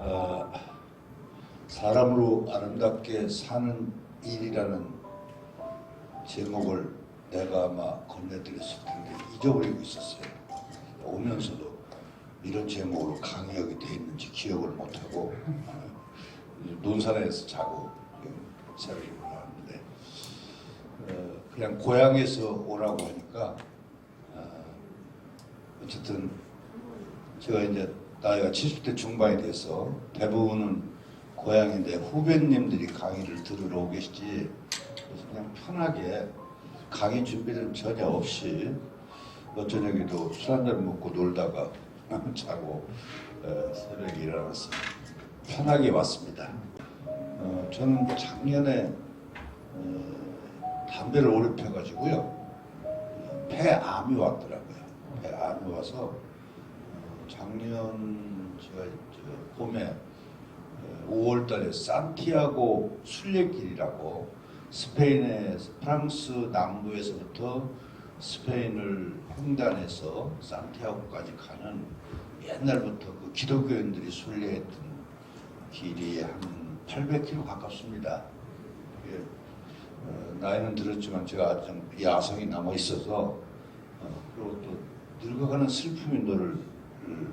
어, 사람으로 아름답게 사는 일이라는 제목을 내가 아마 건네드렸을 텐데 잊어버리고 있었어요. 오면서도 이런 제목으로 강의하게 돼 있는지 기억을 못하고 논산에서 자고 새벽에 올라왔는데 그냥 고향에서 오라고 하니까 어쨌든 제가 이제 나이가 70대 중반이 돼서 대부분은 고향인데 후배님들이 강의를 들으러 오 계시지, 그래서 그냥 편하게 강의 준비는 전혀 없이 저녁에도 술 한잔 먹고 놀다가 자고 새벽에 일어났어요. 편하게 왔습니다. 저는 작년에 담배를 오래 펴가지고요 폐암이 왔더라고요. 폐암이 와서 작년 제가 봄에 5월달에 산티아고 순례길이라고 스페인의 프랑스 남부에서부터 스페인을 횡단해서 산티아고까지 가는 옛날부터 그 기독교인들이 순례했던 길이 한 800km 가깝습니다. 나이는 들었지만 제가 아직 야성이 남아 있어서 그리고 또 늙어가는 슬픔이 너를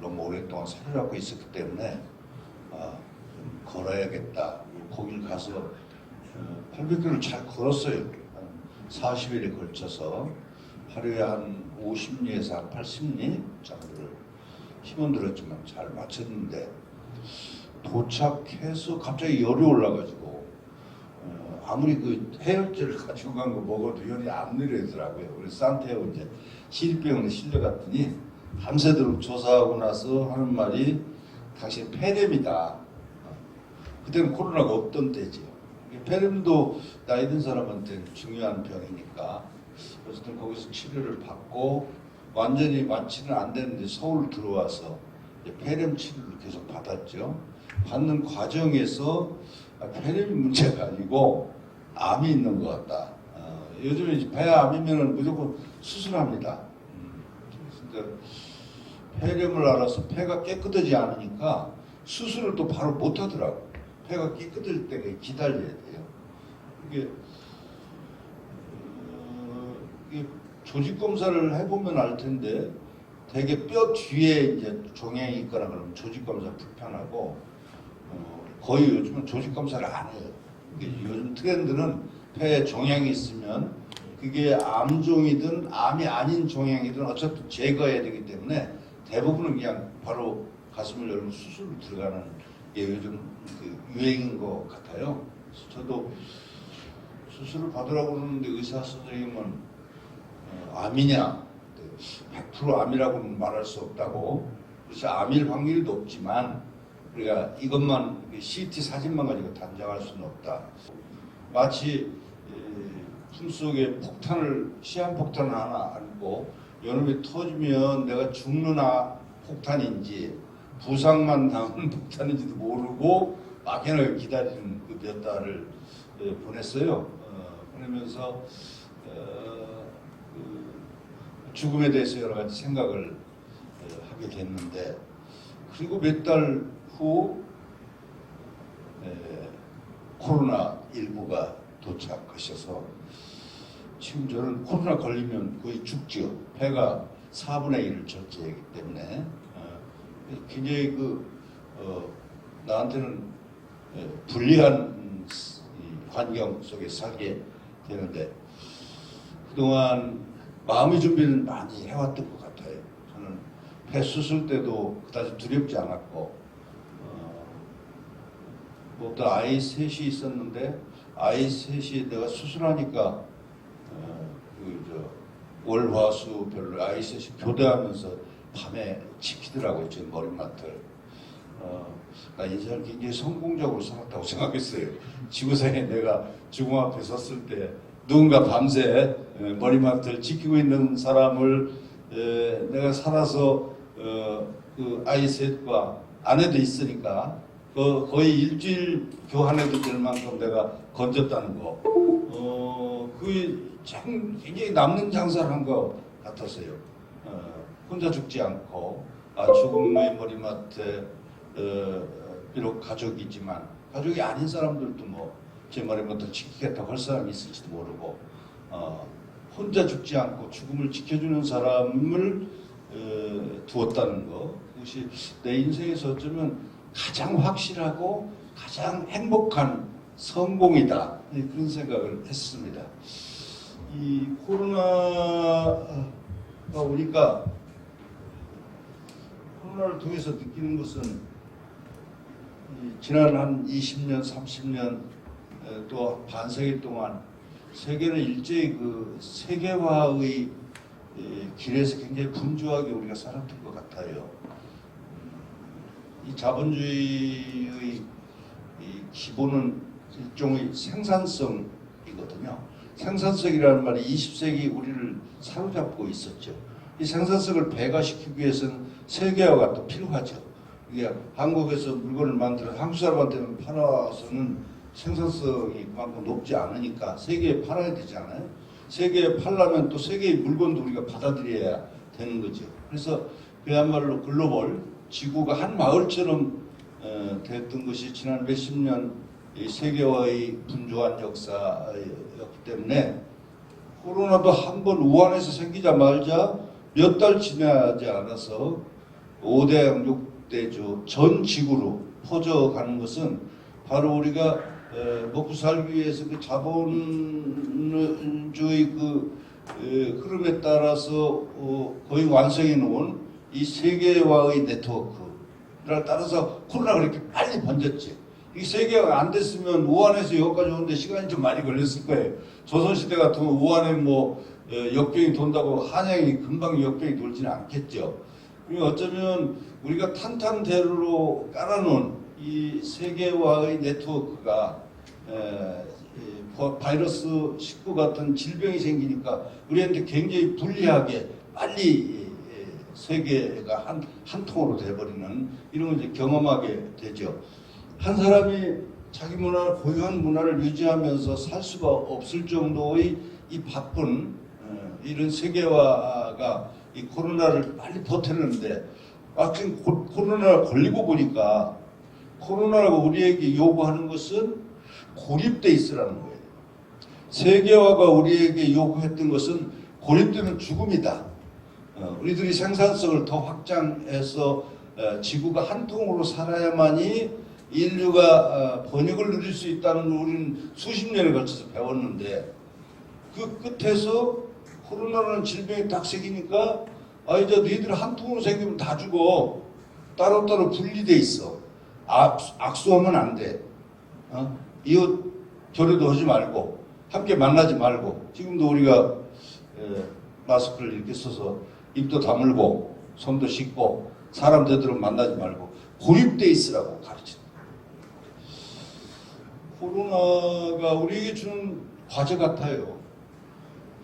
너무 오랫동안 사로잡고 있었기 때문에 좀 걸어야겠다. 거길 가서 800km를 잘 걸었어요. 한 40일에 걸쳐서 하루에 한 50리에서 한 80리 정도를 힘은 들었지만 잘 마쳤는데 도착해서 갑자기 열이 올라가지고 아무리 그 해열제를 가지고 간 거 먹어도 열이 안 내려더라고요. 그래서 산티아고 이제 시립병원에 실려갔더니 밤새도록 조사하고 나서 하는 말이 당신 폐렴이다. 그때는 코로나가 없던 때죠. 폐렴도 나이 든 사람한테는 중요한 병이니까 어쨌든 거기서 치료를 받고 완전히 완치는 안 되는데 서울 들어와서 폐렴 치료를 계속 받았죠. 받는 과정에서 폐렴이 문제가 아니고 암이 있는 것 같다. 요즘에 폐암이면 무조건 수술합니다. 그러니까 폐렴을 알아서 폐가 깨끗하지 않으니까 수술을 또 바로 못 하더라고. 폐가 깨끗할 때까지 기다려야 돼요. 이게 조직 검사를 해보면 알 텐데 되게 뼈 뒤에 이제 종양이 있거나 그러면 조직 검사 불편하고 거의 요즘은 조직 검사를 안 해요. 요즘 트렌드는 폐에 종양이 있으면 그게 암종이든 암이 아닌 종양이든 어차피 제거해야 되기 때문에 대부분은 그냥 바로 가슴을 열고 수술로 들어가는 게 요즘 그 유행인 것 같아요. 저도 수술을 받으라고 그러는데 의사 선생님은 암이냐? 100% 암이라고는 말할 수 없다고. 그래서 암일 확률이 높지만 우리가 이것만 CT 사진만 가지고 단정할 수는 없다. 마치 품속에 시한폭탄을 하나 안고 여름에 터지면 내가 죽는 폭탄인지 부상만 당한 폭탄인지도 모르고 막연하게 기다리는 그 몇 달을 보냈어요. 보내면서 죽음에 대해서 여러 가지 생각을 하게 됐는데, 그리고 몇 달 후 코로나19가 도착하셔서 지금 저는 코로나 걸리면 거의 죽죠. 폐가 4분의 1을 절제하기 때문에 굉장히 나한테는 불리한 환경 속에 살게 되는데 그동안 마음의 준비는 많이 해왔던 것 같아요. 저는 폐 수술 때도 그다지 두렵지 않았고 또 아이 셋이 있었는데 아이 셋이 내가 수술하니까 월화수 별로 아이 셋이 교대하면서 밤에 지키더라고요. 제 머리맡을. 나 인생을 굉장히 성공적으로 살았다고 생각했어요. 지구상에 내가 죽음 앞에 섰을 때 누군가 밤새 머리맡을 지키고 있는 사람을 내가 살아서 그 아이 셋과 아내도 있으니까 거의 일주일 교환해도 될 만큼 내가 건졌다는 거. 그게 참 굉장히 남는 장사를 한 것 같았어요. 혼자 죽지 않고 죽음의 머리맡에 비록 가족이지만 가족이 아닌 사람들도 뭐 제 말에 뭐 더 지키겠다고 할 사람이 있을지도 모르고 혼자 죽지 않고 죽음을 지켜주는 사람을 두었다는 거, 그것이 내 인생에서 어쩌면 가장 확실하고 가장 행복한 성공이다, 그런 생각을 했습니다. 이 코로나가 오니까 코로나를 통해서 느끼는 것은 지난 한 20년, 30년 또 반세기 동안 세계는 일제히 그 세계화의 길에서 굉장히 분주하게 우리가 살았던 것 같아요. 이 자본주의의 이 기본은 일종의 생산성이거든요. 생산성이라는 말이 20세기 우리를 사로잡고 있었죠. 이 생산성을 배가시키기 위해서는 세계화가 또 필요하죠. 이게 한국에서 물건을 만들어 한국 사람한테는 팔아서는 생산성이 그만큼 높지 않으니까 세계에 팔아야 되잖아요. 세계에 팔려면 또 세계의 물건도 우리가 받아들여야 되는 거죠. 그래서 그야말로 글로벌 지구가 한 마을처럼 됐던 것이 지난 몇십 년 세계화의 분주한 역사였기 때문에 코로나도 한 번 우한에서 생기자마자 몇 달 지나지 않아서 5대 6대주 전 지구로 퍼져가는 것은 바로 우리가 먹고 살기 위해서 그 자본주의 그 흐름에 따라서 거의 완성해 놓은 이 세계화의 네트워크를 따라서 코로나가 이렇게 빨리 번졌지. 이 세계화가 안 됐으면 우한에서 여기까지 오는데 시간이 좀 많이 걸렸을 거예요. 조선시대 같으면 우한에 뭐 역병이 돈다고 한양이 금방 역병이 돌지는 않겠죠. 그리고 어쩌면 우리가 탄탄대로로 깔아놓은 이 세계화의 네트워크가 바이러스 19 같은 질병이 생기니까 우리한테 굉장히 불리하게 빨리 세계가 한 통으로 돼버리는 이런 걸 이제 경험하게 되죠. 한 사람이 자기 문화, 고유한 문화를 유지하면서 살 수가 없을 정도의 이 바쁜 이런 세계화가 이 코로나를 빨리 버텼는데 막상 코로나가 걸리고 보니까 코로나가 우리에게 요구하는 것은 고립돼 있으라는 거예요. 세계화가 우리에게 요구했던 것은 고립되면 죽음이다. 우리들이 생산성을 더 확장해서 지구가 한 통으로 살아야만이 인류가 번영을 누릴 수 있다는 걸 우리는 수십 년에 걸쳐서 배웠는데 그 끝에서 코로나라는 질병이 딱 생기니까 이제 너희들 한 통으로 생기면 다 죽어. 따로따로 분리돼 있어. 악수하면 안 돼. 이웃 교류도 하지 말고 함께 만나지 말고 지금도 우리가 마스크를 이렇게 써서 입도 다물고 손도 씻고 사람 되도록 만나지 말고 고립돼 있으라고 가르치는 거예요. 코로나가 우리에게 주는 과제 같아요.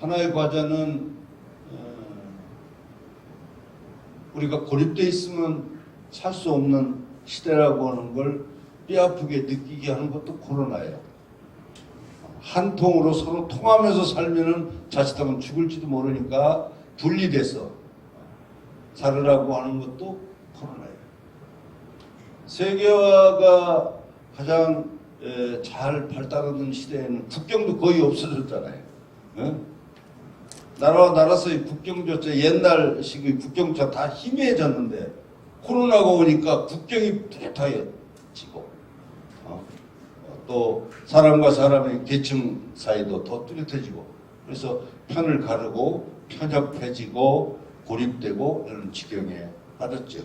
하나의 과제는 우리가 고립돼 있으면 살 수 없는 시대라고 하는 걸 뼈아프게 느끼게 하는 것도 코로나예요. 한 통으로 서로 통하면서 살면은 자칫하면 죽을지도 모르니까 분리돼서 살으라고 하는 것도 코로나예요. 세계화가 가장 잘 발달하는 시대에는 국경도 거의 없어졌잖아요. 나라와 나라 사이 국경조차 옛날식의 국경조차 다 희미해졌는데 코로나가 오니까 국경이 뚜렷해지고 또 사람과 사람의 계층 사이도 더 뚜렷해지고 그래서 편을 가르고 편협해지고 고립되고 이런 지경에 빠졌죠.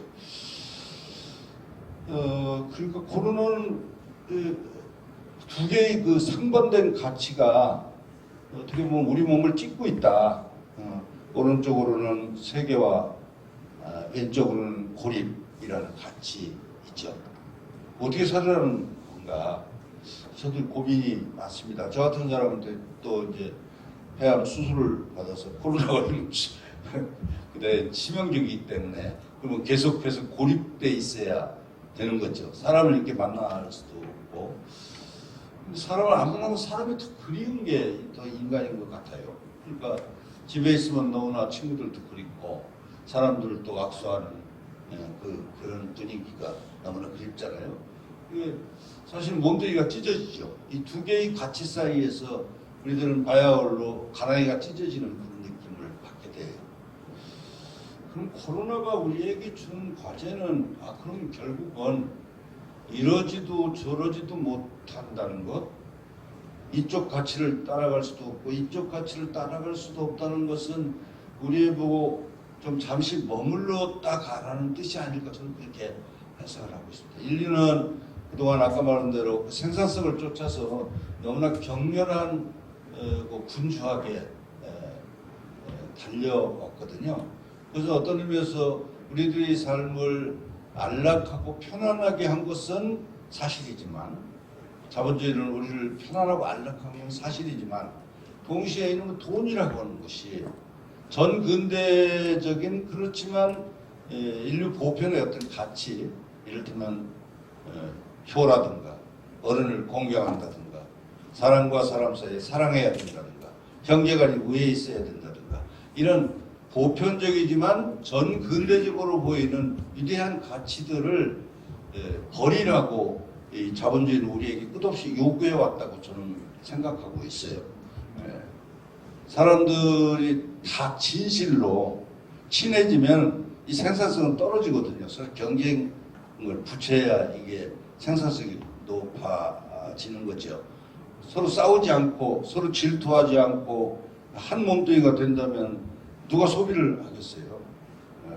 그러니까 코로나는 두 개의 그 상반된 가치가 어떻게 보면 우리 몸을 찢고 있다. 오른쪽으로는 세계화, 왼쪽으로는 고립이라는 가치 있죠. 어떻게 살아라는 건가? 저도 고민이 많습니다. 저 같은 사람한테 또 이제 폐암 수술을 받아서 코로나 걸리면 그때 치명적이기 때문에 그러면 계속해서 고립돼 있어야 되는 거죠. 사람을 이렇게 만날 수도 없고 사람을 안 만나면 사람이 더 그리운 게 더 인간인 것 같아요. 그러니까 집에 있으면 너무나 친구들도 그립고 사람들을 또 악수하는 그런 분위기가 너무나 그립잖아요. 이게 사실 몸뚱이가 찢어지죠. 이 두 개의 가치 사이에서 우리들은 바야흐로 가랑이가 찢어지는 그런 느낌을 받게 돼요. 그럼 코로나가 우리에게 준 과제는 그럼 결국은 이러지도 저러지도 못한다는 것, 이쪽 가치를 따라갈 수도 없고 이쪽 가치를 따라갈 수도 없다는 것은 우리의 보고 좀 잠시 머물렀다 가라는 뜻이 아닐까 저는 그렇게 해석을 하고 있습니다. 인류는 그동안 아까 말한 대로 생산성을 쫓아서 너무나 격렬한 분주하게 달려왔거든요. 그래서 어떤 의미에서 우리들의 삶을 안락하고 편안하게 한 것은 사실이지만, 자본주의는 우리를 편안하고 안락한 건 사실이지만, 동시에 이놈은 돈이라고 하는 것이 전 근대적인 그렇지만 인류 보편의 어떤 가치, 이를테면 효라든가 어른을 공경한다든가 사람과 사람 사이에 사랑해야 된다든가 형제간이 우애에 있어야 된다든가 이런 보편적이지만 전 근대적으로 보이는 위대한 가치들을 버리라고 이 자본주의는 우리에게 끝없이 요구해 왔다고 저는 생각하고 있어요. 사람들이 다 진실로 친해지면 이 생산성은 떨어지거든요. 서로 경쟁을 붙여야 이게 생산성이 높아지는 거죠. 서로 싸우지 않고 서로 질투하지 않고 한 몸뚱이가 된다면 누가 소비를 하겠어요?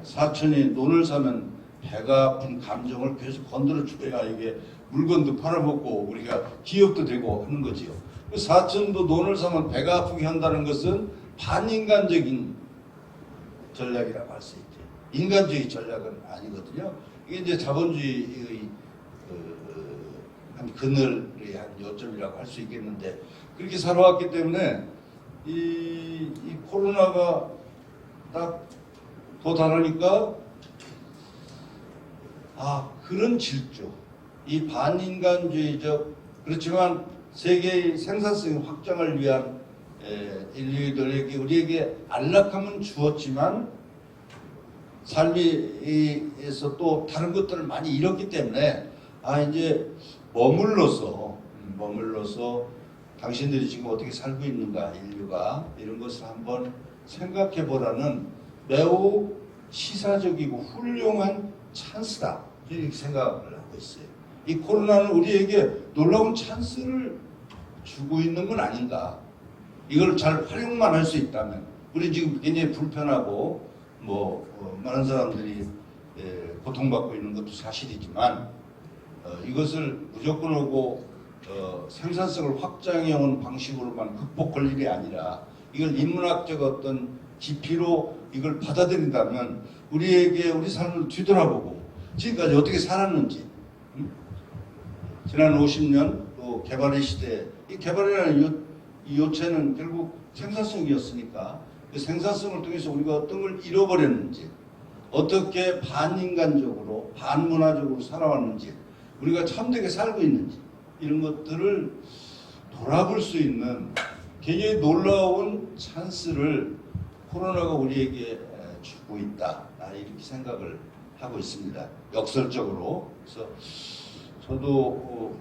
사촌이 논을 사면 배가 아픈 감정을 계속 건드려 줘야 이게 물건도 팔아먹고 우리가 기업도 되고 하는 거지요. 사촌도 논을 사면 배가 아프게 한다는 것은 반인간적인 전략이라고 할 수 있죠. 인간주의 전략은 아니거든요. 이게 이제 자본주의의 한 그늘의 한 요점이라고 할 수 있겠는데, 그렇게 살아왔기 때문에 이 코로나가 딱 도달하니까 그런 질주, 이 반인간주의적 그렇지만 세계의 생산성 확장을 위한 인류들에게 우리에게 안락함은 주었지만 삶에서 또 다른 것들을 많이 잃었기 때문에 이제 머물러서 당신들이 지금 어떻게 살고 있는가, 인류가 이런 것을 한번 생각해 보라는 매우 시사적이고 훌륭한 찬스다 이렇게 생각을 하고 있어요. 이 코로나는 우리에게 놀라운 찬스를 주고 있는 건 아닌가. 이걸 잘 활용만 할 수 있다면, 우리 지금 굉장히 불편하고 많은 사람들이 고통받고 있는 것도 사실이지만 이것을 무조건 오고 생산성을 확장해온 방식으로만 극복할 일이 아니라 이걸 인문학적 어떤 깊이로 이걸 받아들인다면 우리에게 우리 삶을 뒤돌아보고 지금까지 어떻게 살았는지, 지난 50년 또 개발의 시대, 이 개발이라는 이 요체는 결국 생산성이었으니까 그 생산성을 통해서 우리가 어떤 걸 잃어버렸는지, 어떻게 반인간적으로 반문화적으로 살아왔는지, 우리가 참되게 살고 있는지 이런 것들을 돌아볼 수 있는 굉장히 놀라운 찬스를 코로나가 우리에게 주고 있다 이렇게 생각을 하고 있습니다. 역설적으로. 그래서 저도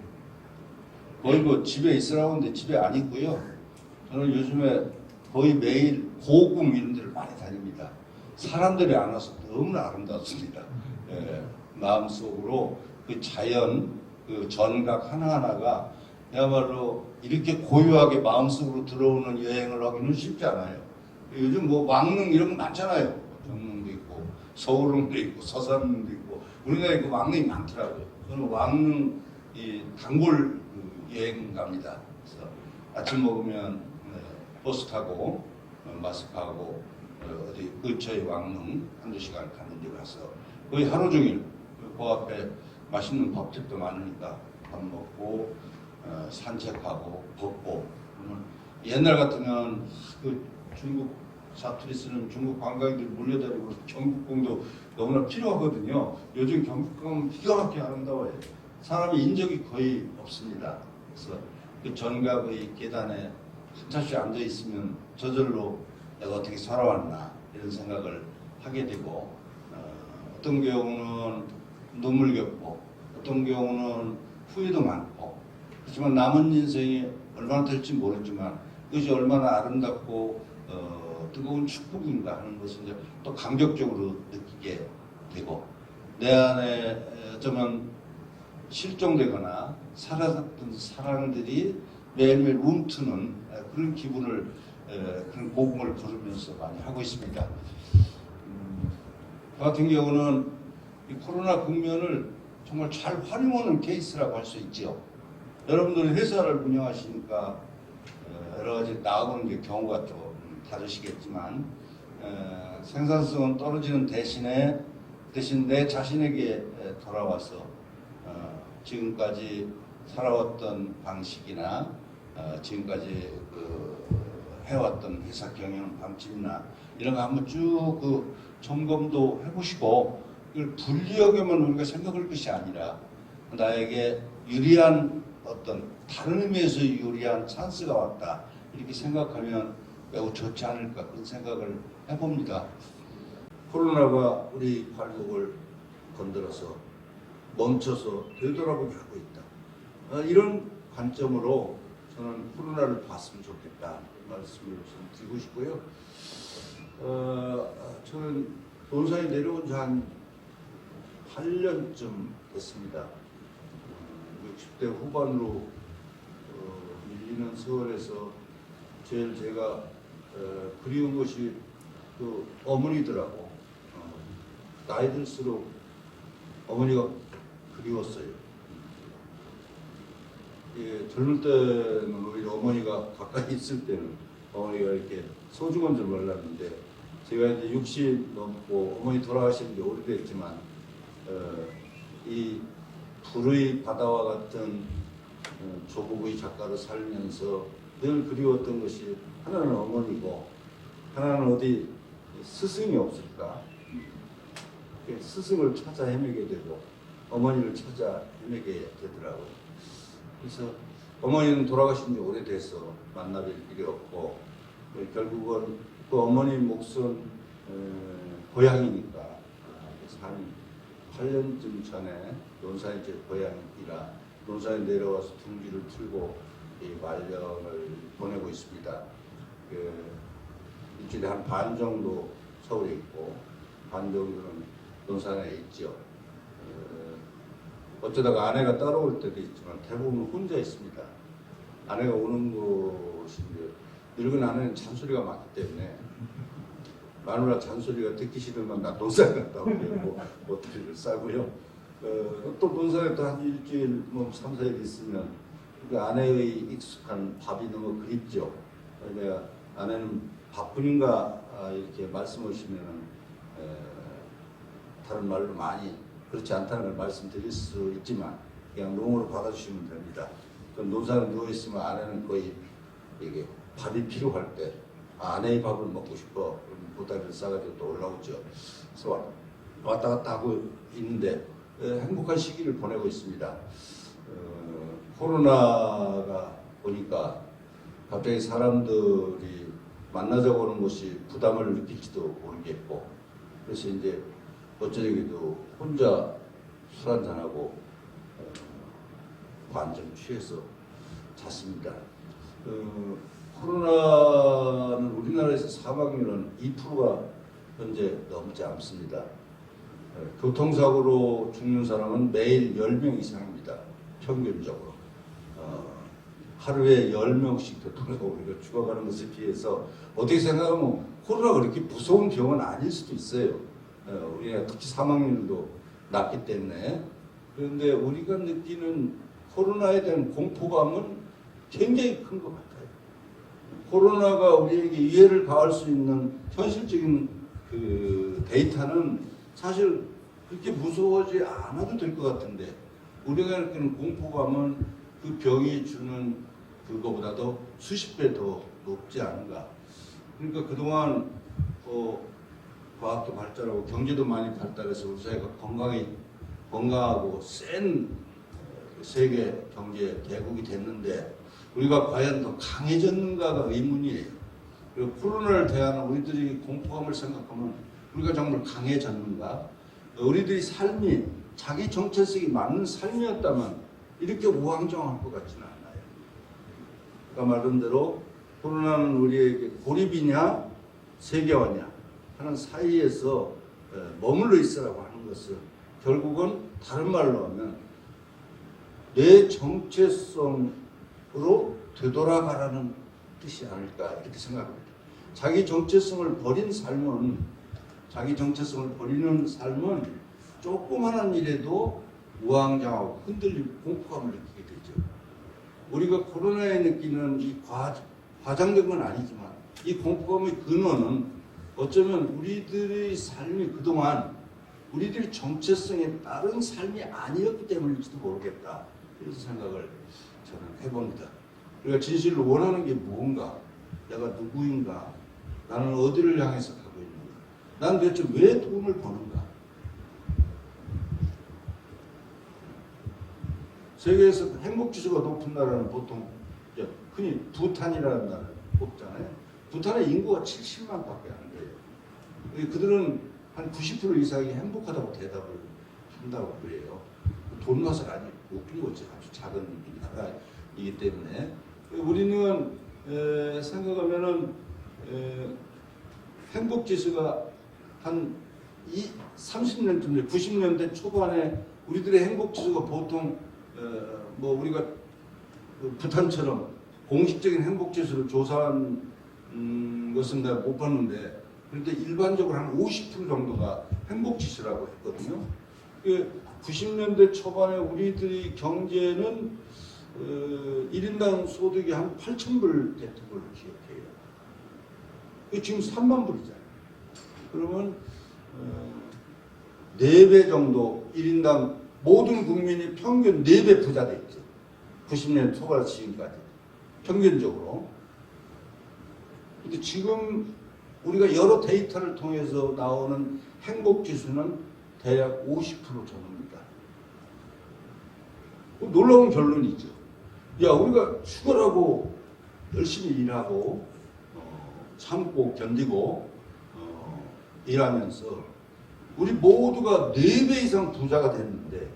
거의 집에 있으라고 하는데 집에 안 있고요. 저는 요즘에 거의 매일 고궁 이런 데를 많이 다닙니다. 사람들이 안 와서 너무나 아름답습니다. 마음속으로 그 자연, 그 전각 하나하나가 그야말로 이렇게 고요하게 마음속으로 들어오는 여행을 하기는 쉽지 않아요. 요즘 왕릉 이런 거 많잖아요. 정릉도 있고 서울릉도 있고 서산릉도 있고 우리나라에 그 왕릉이 많더라고요. 저는 왕릉 이 단골 여행 갑니다. 그래서 아침 먹으면 버스 타고 마스크하고 어디 근처의 왕릉 한두 시간 가는 데 가서 거의 하루 종일 그 앞에 맛있는 밥집도 많으니까 밥 먹고 산책하고 걷고. 옛날 같으면 그 중국 사투리 쓰는 중국 관광객들 몰려다니고 경복궁도 너무나 필요하거든요. 요즘 경복궁은 기가 막히게 아름다워요. 사람이 인적이 거의 없습니다. 그래서 그 전각의 계단에 한참씩 앉아 있으면 저절로 내가 어떻게 살아왔나 이런 생각을 하게 되고, 어떤 경우는 눈물겹고 어떤 경우는 후회도 많고 그렇지만 남은 인생이 얼마나 될지 모르지만 그것이 얼마나 아름답고 뜨거운 축복인가 하는 것을 이제 또 감격적으로 느끼게 되고 내 안에 어쩌면 실종되거나 사라졌던 사랑들이 매일매일 움트는 그런 기분을 그런 곡을 부르면서 많이 하고 있습니다. 저 같은 경우는 이 코로나 국면을 정말 잘 활용하는 케이스라고 할 수 있죠. 여러분들이 회사를 운영하시니까 여러 가지 나아가는 게 경우가 또 다르시겠지만 생산성은 떨어지는 대신 내 자신에게 돌아와서 지금까지 살아왔던 방식이나 지금까지 해왔던 회사 경영 방침이나 이런 거 한번 쭉 점검도 해보시고 이걸 불리하게만 우리가 생각할 것이 아니라 나에게 유리한 어떤 다른 의미에서 유리한 찬스가 왔다 이렇게 생각하면 매우 좋지 않을까 그런 생각을 해봅니다. 코로나가 우리 발목을 건드려서 멈춰서 되돌아보게 하고 있다. 이런 관점으로 저는 코로나를 봤으면 좋겠다 말씀을 좀 드리고 싶고요. 저는 본사에 내려온 지 한 8년쯤 됐습니다. 60대 후반으로 밀리는 세월에서 제일 제가 그리운 것이 그 어머니들하고 나이 들수록 어머니가 그리웠어요. 예, 젊을 때는 오히려 어머니가 가까이 있을 때는 어머니가 이렇게 소중한 줄 몰랐는데 제가 이제 60 넘고 어머니 돌아가신 지 오래됐지만 이 불의 바다와 같은 조국의 작가로 살면서 늘 그리웠던 것이 하나는 어머니고 하나는 어디 스승이 없을까? 스승을 찾아 헤매게 되고 어머니를 찾아 헤매게 되더라고요. 그래서 어머니는 돌아가신 지 오래돼서 만나뵐 일이 없고 결국은 그 어머니 몫은 고향이니까 그래서 한 8년쯤 전에 논산이 제 고향이라 논산에 내려와서 둥지를 틀고 이 말년을 보내고 있습니다. 일주일에 한 반 정도 서울에 있고 반 정도는 논산에 있죠. 어쩌다가 아내가 따라올 때도 있지만 대부분 혼자 있습니다. 아내가 오는 곳이 늙은 아내는 잔소리가 많기 때문에 마누라 잔소리가 듣기 싫으면 나 논산 갔다 오고 모텔을 싸고요. 또 논산에 또 한 일주일 뭐 3, 4일 있으면 그 아내의 익숙한 밥이 너무 그립죠. 내가 아내는 바쁜인가 이렇게 말씀하시면은 다른 말로 많이 그렇지 않다는 걸 말씀드릴 수 있지만 그냥 농으로 받아주시면 됩니다. 그럼 논산에 누워있으면 아내는 거의 이게 밥이 필요할 때 아내의 밥을 먹고 싶어 보따리를 싸가지고 또 올라오죠. 그래서 왔다 갔다 하고 있는데 행복한 시기를 보내고 있습니다. 코로나가 오니까 갑자기 사람들이 만나자고 하는 것이 부담을 느낄지도 모르겠고 그래서 이제 어쩌기도 혼자 술 한잔하고 반쯤 취해서 잤습니다. 코로나는 우리나라에서 사망률은 2%가 현재 넘지 않습니다. 교통사고로 죽는 사람은 매일 10명 이상입니다. 평균적으로. 하루에 10명씩 교통사고로 죽어가는 것에 비해서 어떻게 생각하면 코로나가 그렇게 무서운 병은 아닐 수도 있어요. 우리가 특히 사망률도 낮기 때문에. 그런데 우리가 느끼는 코로나에 대한 공포감은 굉장히 큰 것 같아요. 코로나가 우리에게 이해를 가할 수 있는 현실적인 그 데이터는 사실 그렇게 무서워하지 않아도 될 것 같은데 우리가 느끼는 공포감은 그 병이 주는 그거보다도 수십 배 더 높지 않은가. 그러니까 그동안 과학도 발달하고 경제도 많이 발달해서 우리 사회가 건강하고 센 세계 경제 대국이 됐는데 우리가 과연 더 강해졌는가가 의문이에요. 그리고 코로나를 대하는 우리들이 공포감을 생각하면 우리가 정말 강해졌는가? 우리들이 삶이 자기 정체성이 맞는 삶이었다면 이렇게 우왕좌왕할 것 같지는 않아요. 그러니까 말한 대로 코로나는 우리에게 고립이냐 세계화냐 하는 사이에서 머물러 있으라고 하는 것은 결국은 다른 말로 하면 내 정체성으로 되돌아가라는 뜻이 아닐까 이렇게 생각합니다. 자기 정체성을 버린 삶은 조그마한 일에도 우왕좌왕하고 흔들리고 공포감을 느끼게 되죠. 우리가 코로나에 느끼는 이 과장된 건 아니지만 이 공포감의 근원은 어쩌면 우리들의 삶이 그동안 우리들의 정체성에 따른 삶이 아니었기 때문일지도 모르겠다. 그래서 생각을 저는 해봅니다. 우리가 진실로 원하는 게 무언가, 내가 누구인가, 나는 어디를 향해서 가고 있는가, 난 대체 왜 돈을 버는가. 세계에서 행복지수가 높은 나라는 보통 흔히 부탄이라는 나라를 뽑잖아요. 부탄의 인구가 70만밖에 안 돼요. 그들은 한 90% 이상이 행복하다고 대답을 한다고 그래요. 돈 맛을 아주 높은 거지. 아주 작은 나라이기 때문에 우리는 생각하면은 행복지수가 한 30년쯤 전 90년대 초반에 우리들의 행복지수가 보통 뭐 우리가 부탄처럼 공식적인 행복지수를 조사한 것은 내가 못 봤는데 그런데 일반적으로 한 50% 정도가 행복지수라고 했거든요. 90년대 초반에 우리들의 경제는 1인당 소득이 한 8,000불 됐던 걸로 기억해요. 지금 3만 불이잖아요. 그러면 4배 정도 1인당 모든 국민이 평균 4배 부자 됐죠. 90년 초반에서 지금까지 평균적으로. 근데 지금 우리가 여러 데이터를 통해서 나오는 행복지수는 대략 50% 정도입니다. 놀라운 결론이죠. 야, 우리가 죽어라고 열심히 일하고 참고 견디고 일하면서 우리 모두가 4배 이상 부자가 됐는데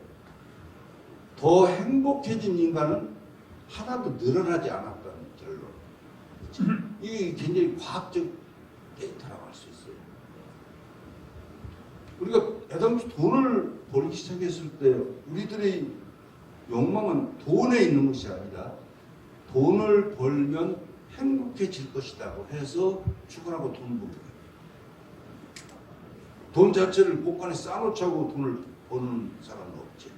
더 행복해진 인간은 하나도 늘어나지 않았다는 결론. 이게 굉장히 과학적 데이터라고 할 수 있어요. 우리가 애당초 돈을 벌기 시작했을 때 우리들의 욕망은 돈에 있는 것이 아니라 돈을 벌면 행복해질 것이라고 해서 출근하고 돈 벌고 돈 자체를 곳간에 쌓아놓자고 돈을 버는 사람은 없지.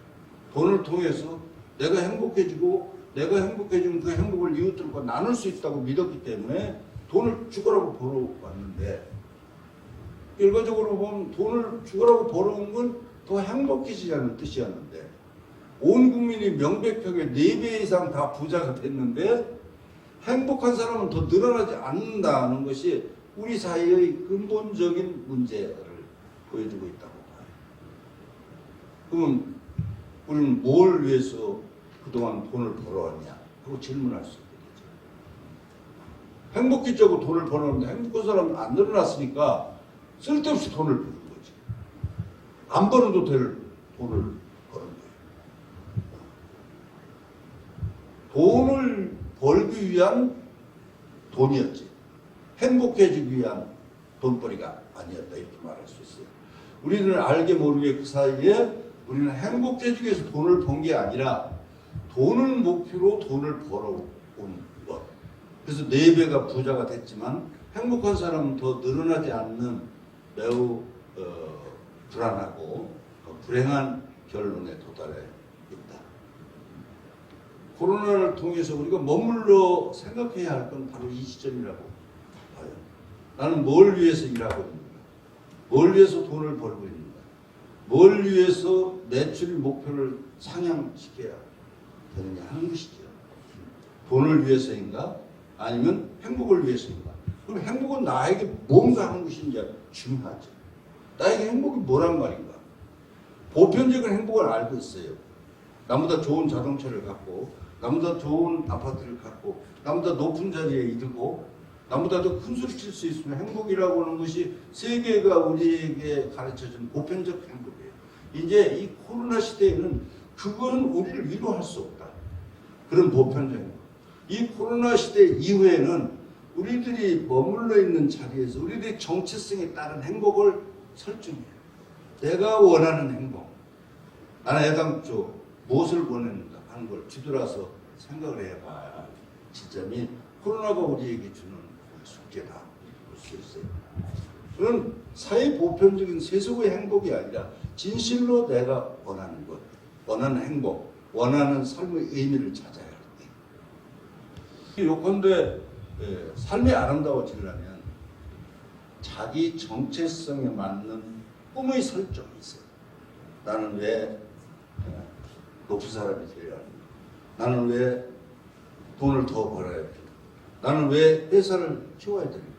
돈을 통해서 내가 행복해지고 내가 행복해지면 그 행복을 이웃들과 나눌 수 있다고 믿었기 때문에 돈을 죽으라고 벌어왔는데 결과적으로 보면 돈을 죽으라고 벌어온 건 더 행복해지자는 뜻이었는데 온 국민이 명백하게 4배 이상 다 부자가 됐는데 행복한 사람은 더 늘어나지 않는다는 것이 우리 사회의 근본적인 문제를 보여주고 있다고 봐요. 그럼 우리는 뭘 위해서 그동안 돈을 벌어왔냐 하고 질문할 수 있게 되죠. 행복해지고 돈을 벌었는데 행복한 사람은 안 늘어났으니까 쓸데없이 돈을 버는 거지. 안 벌어도 될 돈을 버는 거예요. 돈을 벌기 위한 돈이었지. 행복해지기 위한 돈벌이가 아니었다 이렇게 말할 수 있어요. 우리는 알게 모르게 그 사이에 우리는 행복해지기 위해서 돈을 번 게 아니라 돈을 목표로 돈을 벌어온 것. 그래서 4배가 부자가 됐지만 행복한 사람은 더 늘어나지 않는 매우 불안하고 불행한 결론에 도달해 있다. 코로나를 통해서 우리가 머물러 생각해야 할 건 바로 이 시점이라고 봐요. 나는 뭘 위해서 일하고 있는가? 뭘 위해서 돈을 벌고 있는가? 뭘 위해서 매출 목표를 상향시켜야 되느냐 하는 것이죠. 돈을 위해서인가? 아니면 행복을 위해서인가? 그럼 행복은 나에게 뭔가 하는 것인지 중요하죠. 나에게 행복이 뭐란 말인가? 보편적인 행복을 알고 있어요. 나보다 좋은 자동차를 갖고, 나보다 좋은 아파트를 갖고, 나보다 높은 자리에 이르고, 나보다 더 큰 소리 칠 수 있으면 행복이라고 하는 것이 세계가 우리에게 가르쳐준 보편적 행복이에요. 이제 이 코로나 시대에는 그거는 우리를 위로할 수 없다. 그런 보편적인 거. 이 코로나 시대 이후에는 우리들이 머물러 있는 자리에서 우리들의 정체성에 따른 행복을 설정해요. 내가 원하는 행복. 나는 애당초 무엇을 원했는가 하는 걸 뒤돌아서 생각을 해봐야 진짜 코로나가 우리에게 주는 숙제다 볼 수 있어요. 그건 사회 보편적인 세속의 행복이 아니라 진실로 내가 원하는 것, 원하는 행복, 원하는 삶의 의미를 찾아야 할 때. 요컨대 삶이 아름다워지려면 자기 정체성에 맞는 꿈의 설정이 있어요. 나는 왜 높은 사람이 되어야 하는가? 나는 왜 돈을 더 벌어야 되는가? 나는 왜 회사를 키워야 되는가?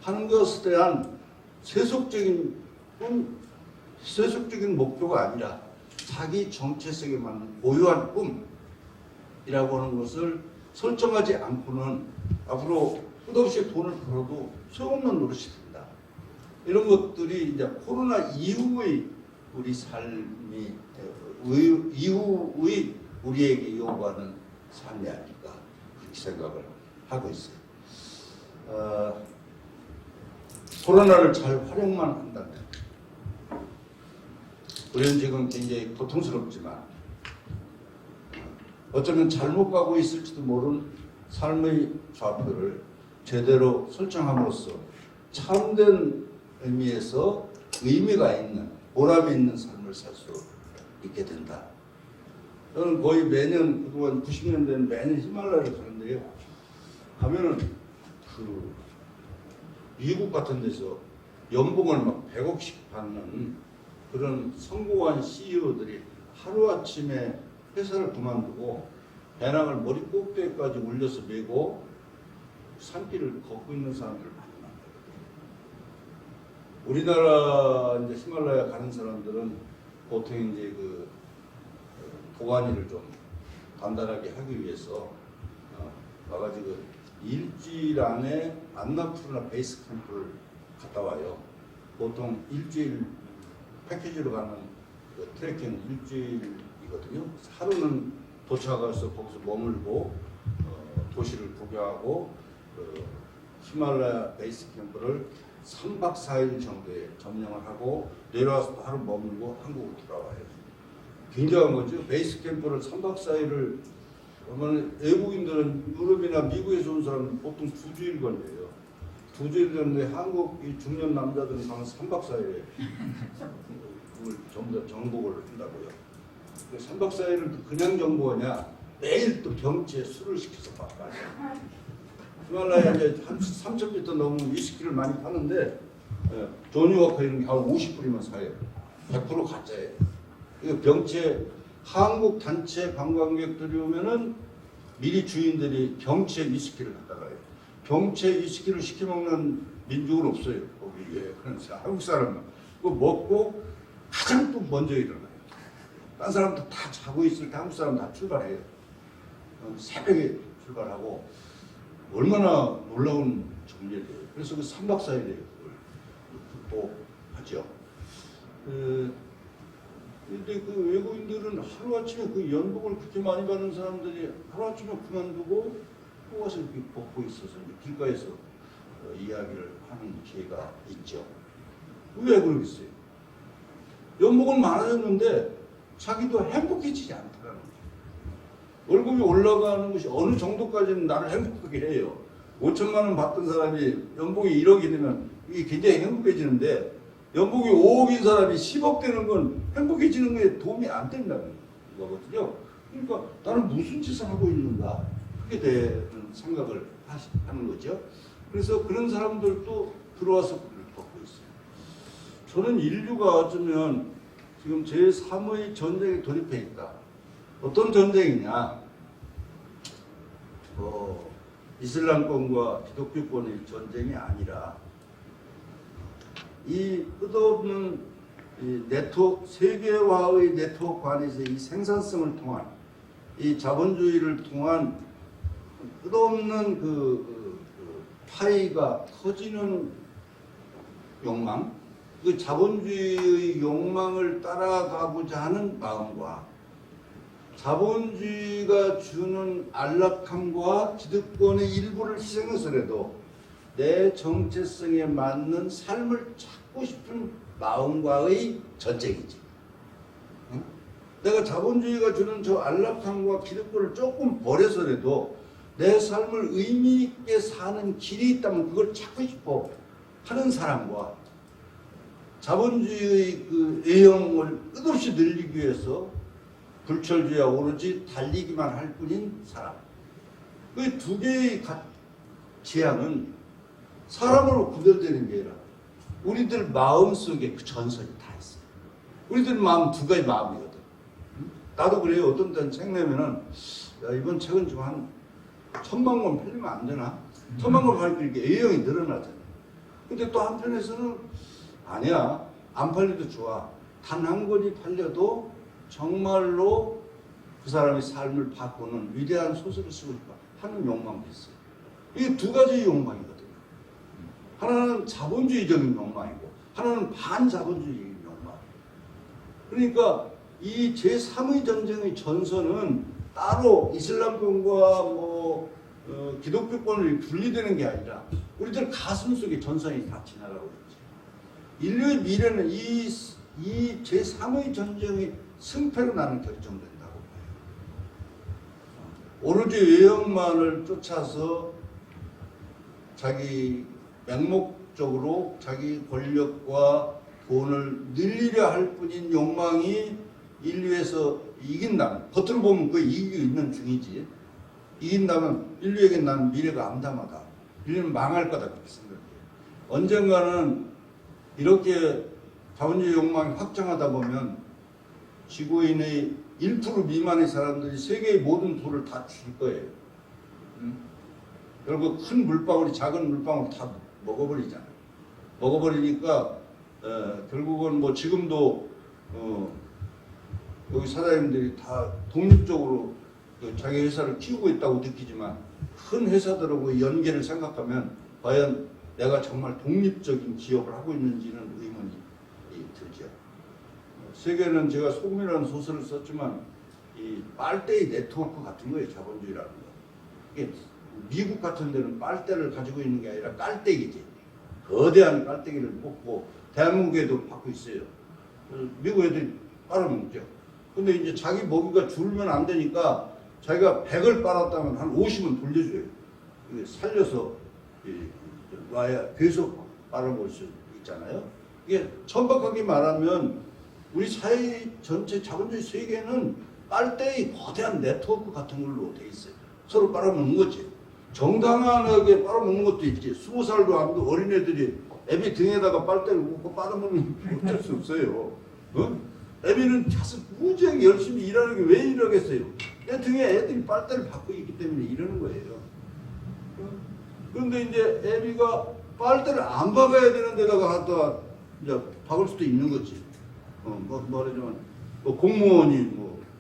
하는 것에 대한 세속적인 목표가 아니라 자기 정체성에 맞는 고유한 꿈이라고 하는 것을 설정하지 않고는 앞으로 끝없이 돈을 벌어도 소용없는 노릇이 된다. 이런 것들이 이제 코로나 이후의 우리 삶이 이후의 우리에게 요구하는 삶이 아닐까 그렇게 생각을 하고 있어요. 코로나를 잘 활용만 한다면 우리는 지금 굉장히 고통스럽지만 어쩌면 잘못 가고 있을지도 모르는 삶의 좌표를 제대로 설정함으로써 참된 의미에서 의미가 있는 보람이 있는 삶을 살 수 있게 된다. 저는 거의 매년 그동안 90년대는 매년 히말라야를 가는데요. 가면은 그 미국 같은 데서 연봉을 막 100억씩 받는 그런 성공한 CEO들이 하루아침에 회사를 그만두고 배낭을 머리 꼭대기까지 올려서 메고 산길을 걷고 있는 사람들을 많이 만나거든요. 우리나라 이제 히말라야 가는 사람들은 보통 이제 그 도가니를 좀 단단하게 하기 위해서 와가지고 일주일 안에 안나푸르나 베이스 캠프를 갔다 와요. 보통 일주일 패키지로 가는 그 트레킹 일주일이거든요. 하루는 도착해서 거기서 머물고 도시를 구경하고 히말라야 베이스 캠프를 3박 4일 정도에 점령을 하고 내려와서 하루 머물고 한국으로 돌아와요. 굉장한 거죠. 베이스 캠프를 3박 4일을 외국인들은 유럽이나 미국에서 온 사람은 보통 2주일 걸려요. 2주일 전에 한국 이 중년 남자들은 한 3박 4일에 그걸 전부 다 정복을 한다고요. 3박 4일을 그냥 정복하냐? 매일 또 병치에 술을 시켜서 바꿔요. 히말라야 이제 한 3,000m 넘으면 위스키를 많이 파는데 조니워커 이런 게 한 50불이면 사요. 100% 가짜예요. 이거 병치에 한국 단체 관광객들이 오면은 미리 주인들이 병치에 위스키를 갖다 가요. 병치에 위스키를 시켜 먹는 민족은 없어요. 거기에. 그래서 한국 사람은 그거 먹고 가장 또 먼저 일어나요. 딴 사람도 다 자고 있을 때 한국 사람 다 출발해요. 새벽에 출발하고 얼마나 놀라운 정리예요. 그래서 그 3박 4일에 그걸 극복하죠. 근데 그 외국인들은 하루아침에 그 연봉을 그렇게 많이 받는 사람들이 하루아침에 그만두고 또 와서 이렇게 벗고 있어서 길가에서 이야기를 하는 기회가 있죠. 왜 그러겠어요? 연봉은 많아졌는데 자기도 행복해지지 않더라는 거예요. 월급이 올라가는 것이 어느 정도까지는 나를 행복하게 해요. 5천만 원 받던 사람이 연봉이 1억이 되면 이게 굉장히 행복해지는데 연봉이 5억인 사람이 10억 되는 건 행복해지는 거에 도움이 안 된다는 거거든요. 그러니까 나는 무슨 짓을 하고 있는가 그렇게 되는 생각을 하는 거죠. 그래서 그런 사람들도 들어와서 그걸 겪고 있어요. 저는 인류가 어쩌면 지금 제3의 전쟁에 돌입해 있다. 어떤 전쟁이냐? 이슬람권과 기독교권의 전쟁이 아니라 이 끝없는 이 네트워크, 세계화의 네트워크 안에서 이 생산성을 통한 이 자본주의를 통한 끝없는 그 파이가 커지는 욕망, 그 자본주의의 욕망을 따라가고자 하는 마음과 자본주의가 주는 안락함과 기득권의 일부를 희생해서라도 내 정체성에 맞는 삶을 찾고 싶은 마음과의 전쟁이지. 응? 내가 자본주의가 주는 저 안락함과 기득권을 조금 버려서라도 내 삶을 의미 있게 사는 길이 있다면 그걸 찾고 싶어 하는 사람과 자본주의의 그 애형을 끝없이 늘리기 위해서 불철주야 오로지 달리기만 할 뿐인 사람. 그 두 개의 지향은 사람으로 구별되는 게 아니라 우리들 마음속에 그 전설이 다 있어요. 우리들 마음 두 가지 마음이거든. 나도 그래요. 어떤 때는 책 내면은 야, 이번 책은 좀 한 1000만 권 팔리면 안 되나? 1000만 권 팔리면 이렇게 A형이 늘어나잖아. 근데 또 한편에서는 아니야. 안 팔려도 좋아. 단 한 권이 팔려도 정말로 그 사람의 삶을 바꾸는 위대한 소설을 쓰고 싶어 하는 욕망도 있어요. 이게 두 가지 욕망이거든요. 하나는 자본주의적인 욕망이고 하나는 반자본주의적인 욕망. 그러니까 이 제3의 전쟁의 전선은 따로 이슬람권과 기독교권을 분리되는 게 아니라 우리들 가슴 속에 전선이 다 지나가고 있지. 인류의 미래는 이 제3의 전쟁의 승패로 나는 결정된다고 봐요. 오로지 외형만을 쫓아서 자기 맹목적으로 자기 권력과 돈을 늘리려 할 뿐인 욕망이 인류에서 이긴다면, 겉으로 보면 그 이기고 있는 중이지. 이긴다면 인류에게 나는 미래가 암담하다. 인류는 망할 거다 그렇게 생각해요. 언젠가는 이렇게 자본주의 욕망이 확장하다 보면 지구인의 1% 미만의 사람들이 세계의 모든 돈을 다 줄 거예요. 결국 큰 물방울이 작은 물방울 다 먹어버리잖아요. 먹어버리니까 결국은 뭐 지금도 여기 사장님들이 다 독립적으로 자기 회사를 키우고 있다고 느끼지만 큰 회사들하고 연계를 생각하면 과연 내가 정말 독립적인 기업을 하고 있는지는 의문이 들죠. 세계는 제가 소금이라는 소설을 썼지만 이 빨대의 네트워크 같은 거예요. 자본주의라는 거. 이게 미국 같은 데는 빨대를 가지고 있는 게 아니라 깔때기지. 거대한 깔때기를 뽑고 대한민국에도 받고 있어요. 미국 애들이 빨아먹죠. 근데 이제 자기 먹이가 줄면 안 되니까 자기가 100을 빨았다면 한 50은 돌려줘요. 살려서 와야 계속 빨아먹을 수 있잖아요. 이게 천박하게 말하면 우리 사회 전체 자본주의 세계는 빨대의 거대한 네트워크 같은 걸로 돼 있어요. 서로 빨아먹는 거지. 정당하게 빨아먹는 것도 있지. 20살도 안 된 어린애들이 애비 등에다가 빨대를 묶고 빨아먹는 게 어쩔 수 없어요. 애비는 자식 무지하게 열심히 일하는 게 왜 이러겠어요? 내 등에 애들이 빨대를 받고 있기 때문에 이러는 거예요. 그런데 이제 애비가 빨대를 안 박아야 되는 데다가 갖다 이제 박을 수도 있는 거지. 말하자면 공무원이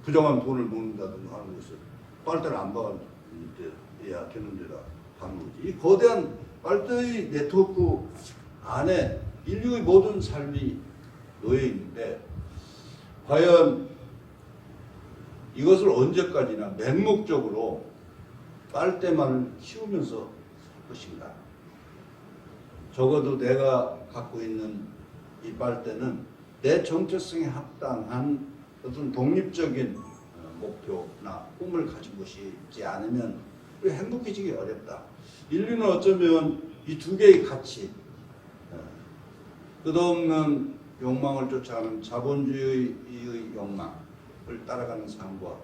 부정한 돈을 먹는다든가 하는 것을 빨대를 안 박아야 되는 데다 박는 거지. 이 거대한 빨대의 네트워크 안에 인류의 모든 삶이 놓여 있는데 과연 이것을 언제까지나 맹목적으로 빨대만을 키우면서 살 것인가? 적어도 내가 갖고 있는 이 빨대는 내 정체성에 합당한 어떤 독립적인 목표나 꿈을 가진 것이 있지 않으면 행복해지기 어렵다. 인류는 어쩌면 이 두 개의 가치, 끝없는 욕망을 쫓아가는 자본주의의 욕망을 따라가는 삶과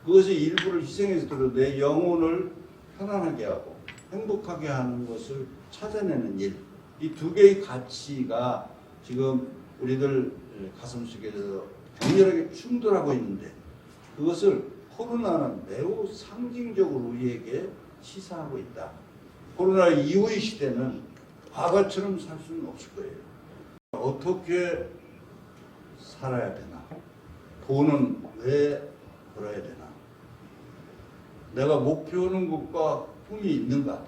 그것의 일부를 희생해서도 내 영혼을 편안하게 하고 행복하게 하는 것을 찾아내는 일, 이 두 개의 가치가 지금 우리들 가슴속에서 격렬하게 충돌하고 있는데 그것을 코로나는 매우 상징적으로 우리에게 시사하고 있다. 코로나 이후의 시대는 과거처럼 살 수는 없을 거예요. 어떻게 살아야 되나? 돈은 왜 벌어야 되나? 내가 목표하는 것과 꿈이 있는가?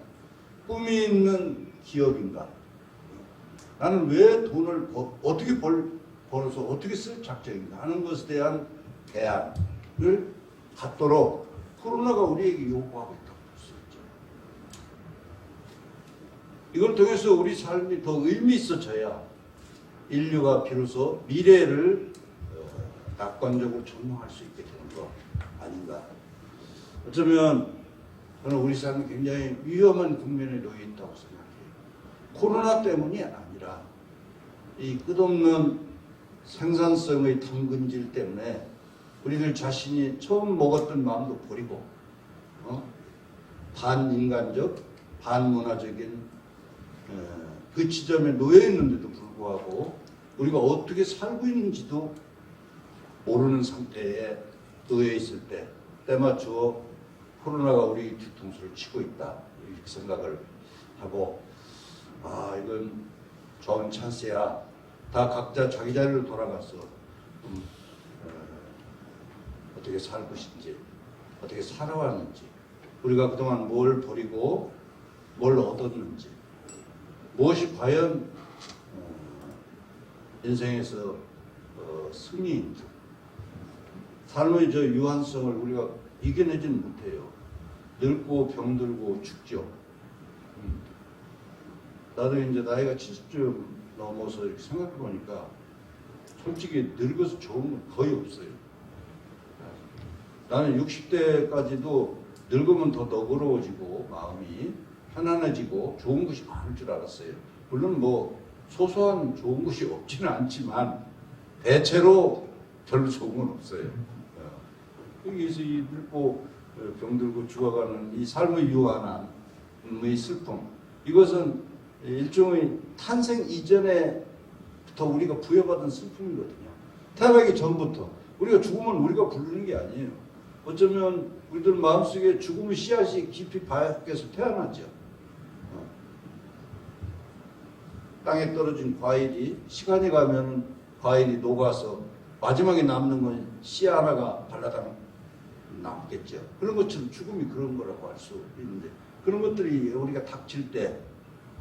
꿈이 있는 기업인가? 나는 왜 돈을 벌어서 어떻게 쓸 작정인가 하는 것에 대한 대안을 갖도록 코로나가 우리에게 요구하고 있다고 볼 수 있죠. 이걸 통해서 우리 삶이 더 의미 있어져야 인류가 비로소 미래를 낙관적으로 전망할 수 있게 되는 거 아닌가. 어쩌면 저는 우리 삶이 굉장히 위험한 국면에 놓여 있다고 생각해요. 코로나 때문이 아니라 이 끝없는 생산성의 당근질 때문에 우리들 자신이 처음 먹었던 마음도 버리고 반인간적, 반문화적인 그 지점에 놓여 있는데도 불구하고 우리가 어떻게 살고 있는지도 모르는 상태에 놓여 있을 때 때맞추어 코로나가 우리 뒤통수를 치고 있다 이렇게 생각을 하고 이건 좋은 찬스야. 다 각자 자기 자리로 돌아가서 어떻게 살 것인지 어떻게 살아왔는지 우리가 그동안 뭘 버리고 뭘 얻었는지 무엇이 과연 인생에서 승리인지 삶의 저 유한성을 우리가 이겨내지는 못해요. 늙고 병들고 죽죠. 나도 이제 나이가 70쯤 넘어서 이렇게 생각해 보니까 솔직히 늙어서 좋은 건 거의 없어요. 나는 60대까지도 늙으면 더 너그러워지고 마음이 편안해지고 좋은 것이 많을 줄 알았어요. 물론 뭐 소소한 좋은 것이 없지는 않지만 대체로 별로 좋은 건 없어요. 여기서 이 늙고 병들고 죽어가는 이 삶의 유한함의 슬픔, 이것은 일종의 탄생 이전에부터 우리가 부여받은 슬픔이거든요. 태어나기 전부터 우리가 죽으면 우리가 부르는 게 아니에요. 어쩌면 우리들 마음속에 죽음의 씨앗이 깊이 박혀서 태어나죠. 땅에 떨어진 과일이 시간이 가면 과일이 녹아서 마지막에 남는 건 씨 하나가 발라당 남겠죠. 그런 것처럼 죽음이 그런 거라고 할 수 있는데 그런 것들이 우리가 닥칠 때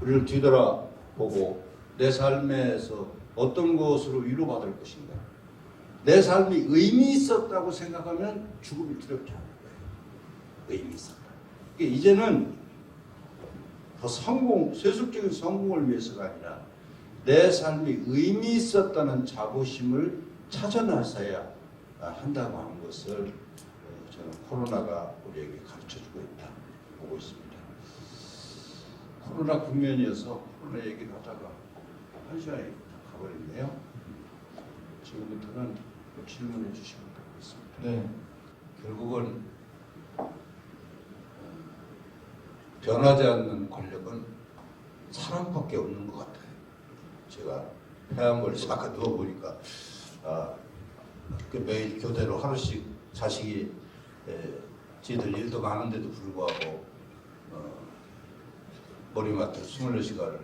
우리를 뒤돌아보고 내 삶에서 어떤 것으로 위로받을 것인가. 내 삶이 의미 있었다고 생각하면 죽음이 두렵지 않을 거예요. 의미 있었다. 그러니까 이제는 더 세속적인 성공을 위해서가 아니라 내 삶이 의미 있었다는 자부심을 찾아나서야 한다고 하는 것을 저는 코로나가 우리에게 가르쳐주고 있다 보고 있습니다. 코로나 국면이어서 코로나 얘기를 하다가 한 시간이 가버렸네요. 지금부터는 질문해 주시면 되겠습니다. 네. 결국은 변하지 않는 권력은 사람밖에 없는 것 같아요. 제가 폐암을 잠깐 누워보니까 매일 교대로 하루씩 자식이 지들 일도 가는데도 불구하고 머리맡에 24시간을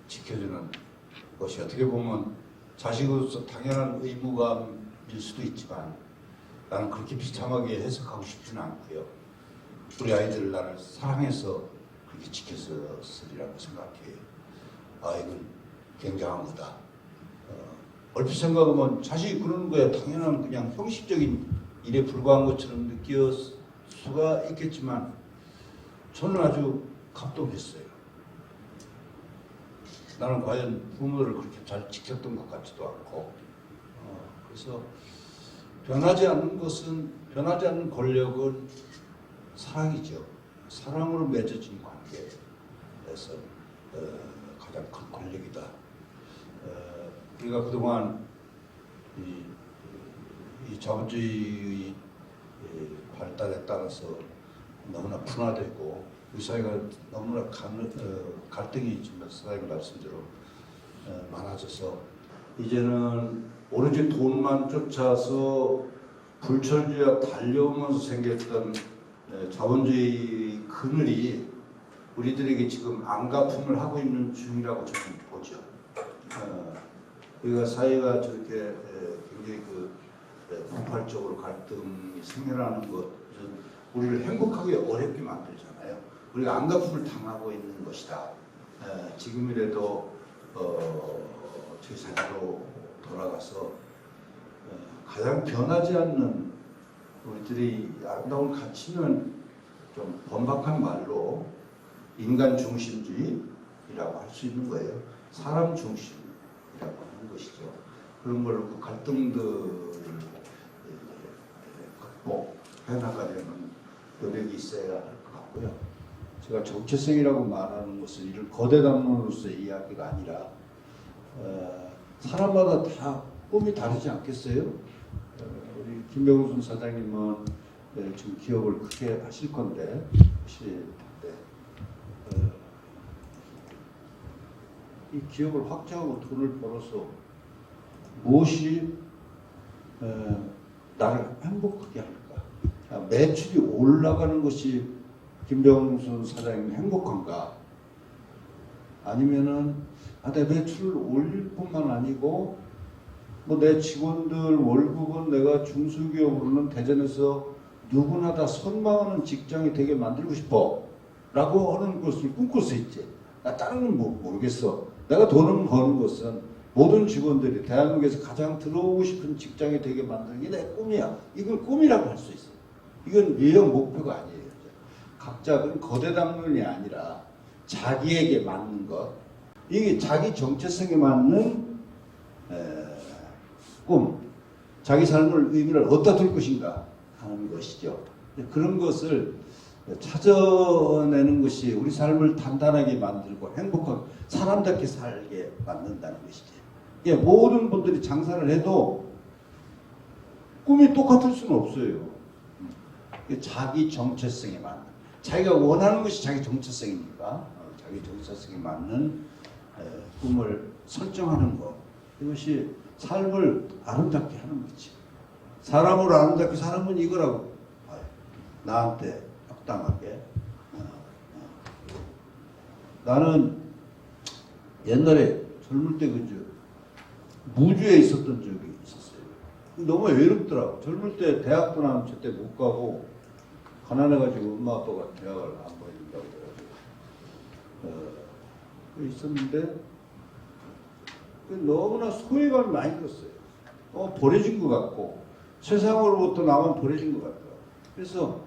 지켜주는 것이 어떻게 보면 자식으로서 당연한 의무감일 수도 있지만 나는 그렇게 비참하게 해석하고 싶지는 않고요. 우리 아이들을 나를 사랑해서 그렇게 지켰으리라고 생각해요. 이건 굉장한 거다. 얼핏 생각하면 자식이 그러는 거야 당연한 그냥 형식적인 일에 불과한 것처럼 느낄 수가 있겠지만 저는 아주 감동했어요. 나는 과연 부모를 그렇게 잘 지켰던 것 같지도 않고 그래서 변하지 않는 권력은 사랑이죠. 사랑으로 맺어진 관계에서 가장 큰 권력이다. 우리가 그동안 이 자본주의 발달에 따라서 너무나 분화되고 우리 사회가 너무나 갈등이 지금 사장님 말씀대로 많아져서 이제는 오로지 돈만 쫓아서 불철주야 달려오면서 생겼던 자본주의 그늘이 우리들에게 지금 안갚음을 하고 있는 중이라고 저는 보죠. 우리가 사회가 저렇게 굉장히 폭발적으로 갈등이 생겨나는 것은 우리를 행복하게 어렵게 만들잖아요. 우리가 안갚음을 당하고 있는 것이다. 지금이라도 제자리로 돌아가서 가장 변하지 않는 우리들이 아름다운 가치는 좀 번박한 말로 인간 중심주의라고 할 수 있는 거예요. 사람 중심이라고 하는 것이죠. 그런 걸로 그 갈등들을 극복해 나가려는 노력이 있어야 할 것 같고요. 제가 정체성이라고 말하는 것은 이런 거대 담론으로서의 이야기가 아니라 사람마다 다 꿈이 다르지 않겠어요? 우리 김병순 사장님은 지금 기업을 크게 하실 건데 혹시 이 기업을 확장하고 돈을 벌어서 무엇이 나를 행복하게 할까? 매출이 올라가는 것이 김병순 사장님이 행복한가? 아니면은 내 매출을 올릴 뿐만 아니고 뭐 내 직원들 월급은 내가 중소기업으로는 대전에서 누구나 다 선망하는 직장이 되게 만들고 싶어 라고 하는 것을 꿈꿀 수 있지. 나 다른 건 모르겠어. 내가 돈을 버는 것은 모든 직원들이 대한민국에서 가장 들어오고 싶은 직장이 되게 만드는 게 내 꿈이야. 이걸 꿈이라고 할 수 있어. 이건 유형 목표가 아니에요. 각자 그 거대 담론이 아니라 자기에게 맞는 것, 이게 자기 정체성에 맞는 꿈, 자기 삶을 의미를 어디다 둘 것인가 하는 것이죠. 그런 것을 찾아내는 것이 우리 삶을 단단하게 만들고 행복하게 사람답게 살게 만든다는 것이죠. 예, 모든 분들이 장사를 해도 꿈이 똑같을 수는 없어요. 자기 정체성에 맞는, 자기가 원하는 것이 자기 정체성이니까 자기 정체성에 맞는 꿈을 설정하는 것, 이것이 삶을 아름답게 하는 거지. 사람을 아름답게 사는 건 이거라고 봐요. 나한테 적당하게. 나는 옛날에 젊을 때 무주에 있었던 적이 있었어요. 너무 외롭더라고. 젊을 때 대학도 나는 저때 못 가고 가난해가지고 엄마 아빠가 대학을 안 보낸다고 그래가지고 있었는데 너무나 소외감이 많이 들었어요. 버려진 것 같고 세상으로부터 나만 버려진 것 같더라고요. 그래서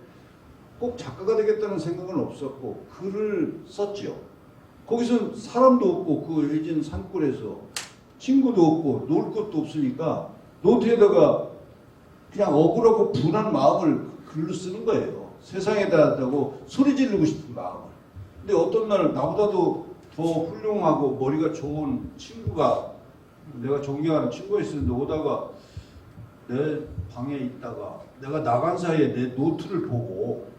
꼭 작가가 되겠다는 생각은 없었고 글을 썼죠. 거기서 사람도 없고 그 예전 산골에서 친구도 없고 놀 것도 없으니까 노트에다가 그냥 억울하고 분한 마음을 글로 쓰는 거예요. 세상에다 하고 소리 지르고 싶은 마음을. 근데 어떤 날 나보다도 더 훌륭하고 머리가 좋은 친구가, 내가 존경하는 친구가 있었는데 오다가 내 방에 있다가 내가 나간 사이에 내 노트를 보고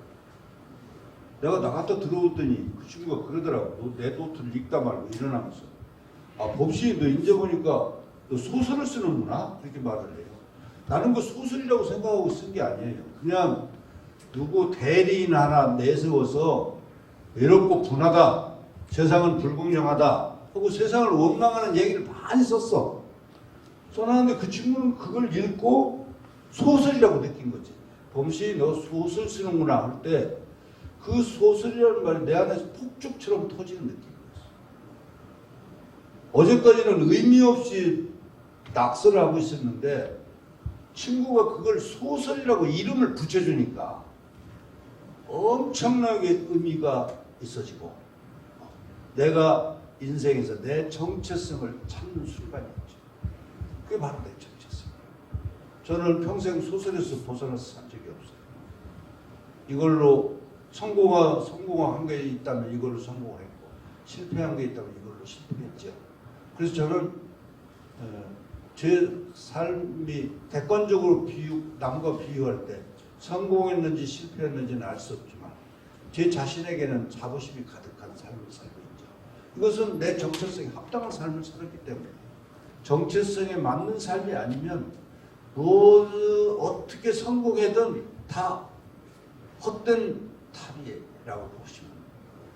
내가 나갔다 들어오더니 그 친구가 그러더라고. 내 노트를 읽다 말고 일어나면서, 범씨 너 이제 보니까 너 소설을 쓰는구나? 그렇게 말을 해요. 나는 그 소설이라고 생각하고 쓴 게 아니에요. 그냥 누구 대리인 하나 내세워서 외롭고 분하다, 세상은 불공정하다 하고 세상을 원망하는 얘기를 많이 썼어. 써놨는데 그 친구는 그걸 읽고 소설이라고 느낀 거지. 범씨 너 소설 쓰는구나 할 때 그 소설이라는 말이 내 안에서 폭죽처럼 터지는 느낌이었어. 어제까지는 의미 없이 낙서를 하고 있었는데 친구가 그걸 소설이라고 이름을 붙여주니까 엄청나게 의미가 있어지고 내가 인생에서 내 정체성을 찾는 순간이었죠. 그게 바로 내 정체성. 저는 평생 소설에서 벗어나서 산 적이 없어요. 이걸로 성공한 게 있다면 이걸로 성공했고 실패한 게 있다면 이걸로 실패했죠. 그래서 저는 제 삶이 객관적으로 남과 비유할 때 성공했는지 실패했는지는 알 수 없지만 제 자신에게는 자부심이 가득한 삶을 살고 있죠. 이것은 내 정체성에 합당한 삶을 살았기 때문에 정체성에 맞는 삶이 아니면 어떻게 성공해든 다 헛된 탈이라고 보시면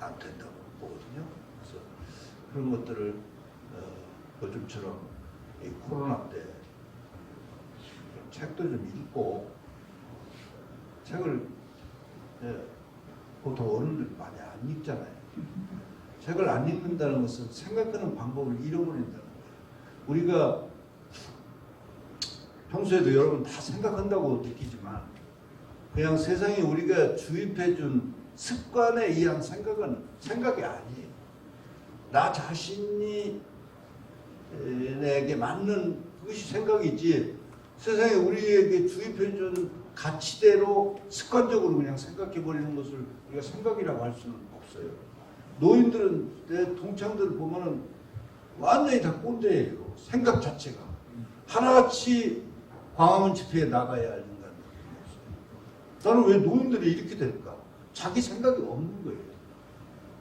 안 된다고 보거든요. 그래서 그런 것들을 요즘처럼 이 코로나 때 책도 좀 읽고, 책을 보통 어른들이 많이 안 읽잖아요. 책을 안 읽는다는 것은 생각하는 방법을 잃어버린다는 거예요. 우리가 평소에도 여러분 다 생각한다고 느끼지만 그냥 세상에 우리가 주입해준 습관에 의한 생각은 생각이 아니에요. 나 자신이 내게 맞는 그것이 생각이지, 세상에 우리에게 주입해준 가치대로 습관적으로 그냥 생각해버리는 것을 우리가 생각이라고 할 수는 없어요. 노인들은, 내 동창들 보면은 완전히 다 꼰대예요. 생각 자체가. 하나같이 광화문 집회에 나가야 하는 건 나는 왜 노인들이 이렇게 될까? 자기 생각이 없는 거예요.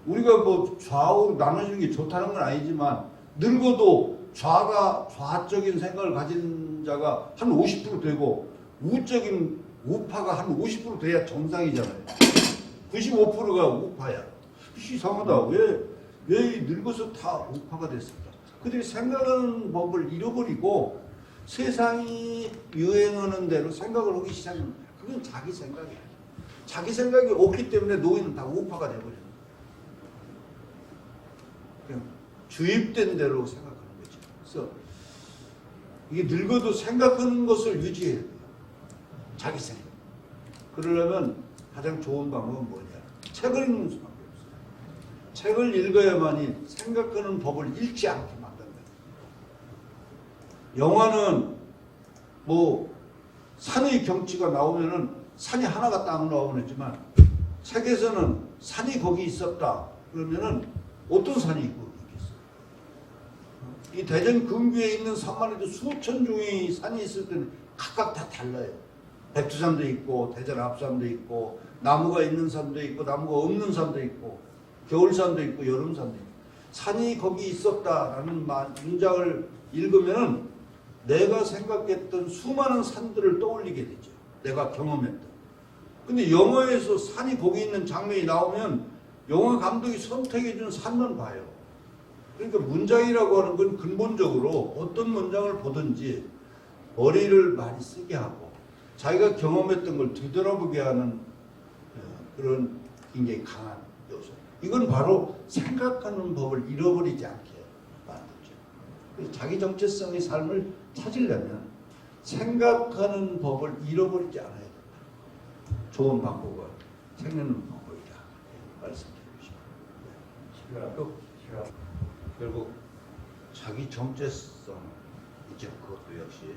우리가 뭐 좌우 나눠지는 게 좋다는 건 아니지만 늙어도 좌적인 생각을 가진 자가 한 50% 되고 우적인 우파가 한 50% 돼야 정상이잖아요. 95%가 우파야. 이상하다. 왜 늙어서 다 우파가 됐을까? 그들이 생각하는 법을 잃어버리고 세상이 유행하는 대로 생각을 하기 시작하면 그건 자기 생각이야. 자기 생각이 없기 때문에 노인은 다 우파가 돼버리는 거야. 그냥 주입된 대로 생각하는 거지. 그래서 이게 늙어도 생각하는 것을 유지해야 돼요. 자기 생각. 그러려면 가장 좋은 방법은 뭐냐? 책을 읽는 수밖에 없어요. 책을 읽어야만이 생각하는 법을 잃지 않게 만든다. 영화는 뭐 산의 경치가 나오면은 산이 하나가 딱 나오면 했지만 책에서는 산이 거기 있었다 그러면은 어떤 산이 있겠어요? 이 대전 근교에 있는 산만 해도 수천 종의 산이 있을 때는 각각 다 달라요. 백두산도 있고 대전 앞산도 있고 나무가 있는 산도 있고 나무가 없는 산도 있고 겨울산도 있고 여름산도 있고 산이 거기 있었다라는 문장을 읽으면은 내가 생각했던 수많은 산들을 떠올리게 되죠. 내가 경험했던. 근데 영화에서 산이 거기 있는 장면이 나오면 영화 감독이 선택해준 산만 봐요. 그러니까 문장이라고 하는 건 근본적으로 어떤 문장을 보든지 머리를 많이 쓰게 하고 자기가 경험했던 걸 되돌아보게 하는 그런 굉장히 강한 요소. 이건 바로 생각하는 법을 잃어버리지 않게 만들죠. 그래서 자기 정체성의 삶을 찾으려면 생각하는 법을 잃어버리지 않아야 된다. 좋은 방법은 책 읽는 방법이다. 말씀드리고 싶습니다. 결국 자기 정체성 있죠. 그것도 역시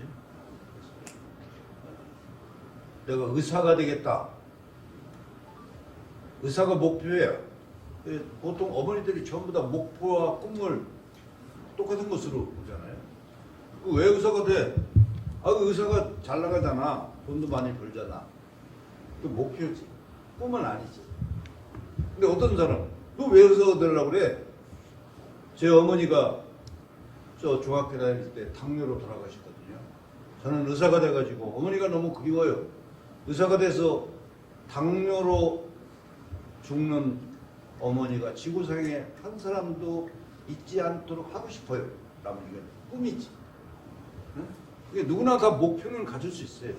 내가 의사가 되겠다. 의사가 목표예요. 보통 어머니들이 전부 다 목표와 꿈을 똑같은 것으로 보잖아요. 왜 의사가 돼? 의사가 잘 나가잖아. 돈도 많이 벌잖아. 그 목표지. 꿈은 아니지. 근데 어떤 사람, 너 왜 의사가 되려고 그래? 제 어머니가 저 중학교 다닐 때 당뇨로 돌아가셨거든요. 저는 의사가 돼가지고 어머니가 너무 그리워요. 의사가 돼서 당뇨로 죽는 어머니가 지구상에 한 사람도 있지 않도록 하고 싶어요. 라면 이건 꿈이지. 응? 누구나 다 목표는 가질 수 있어요.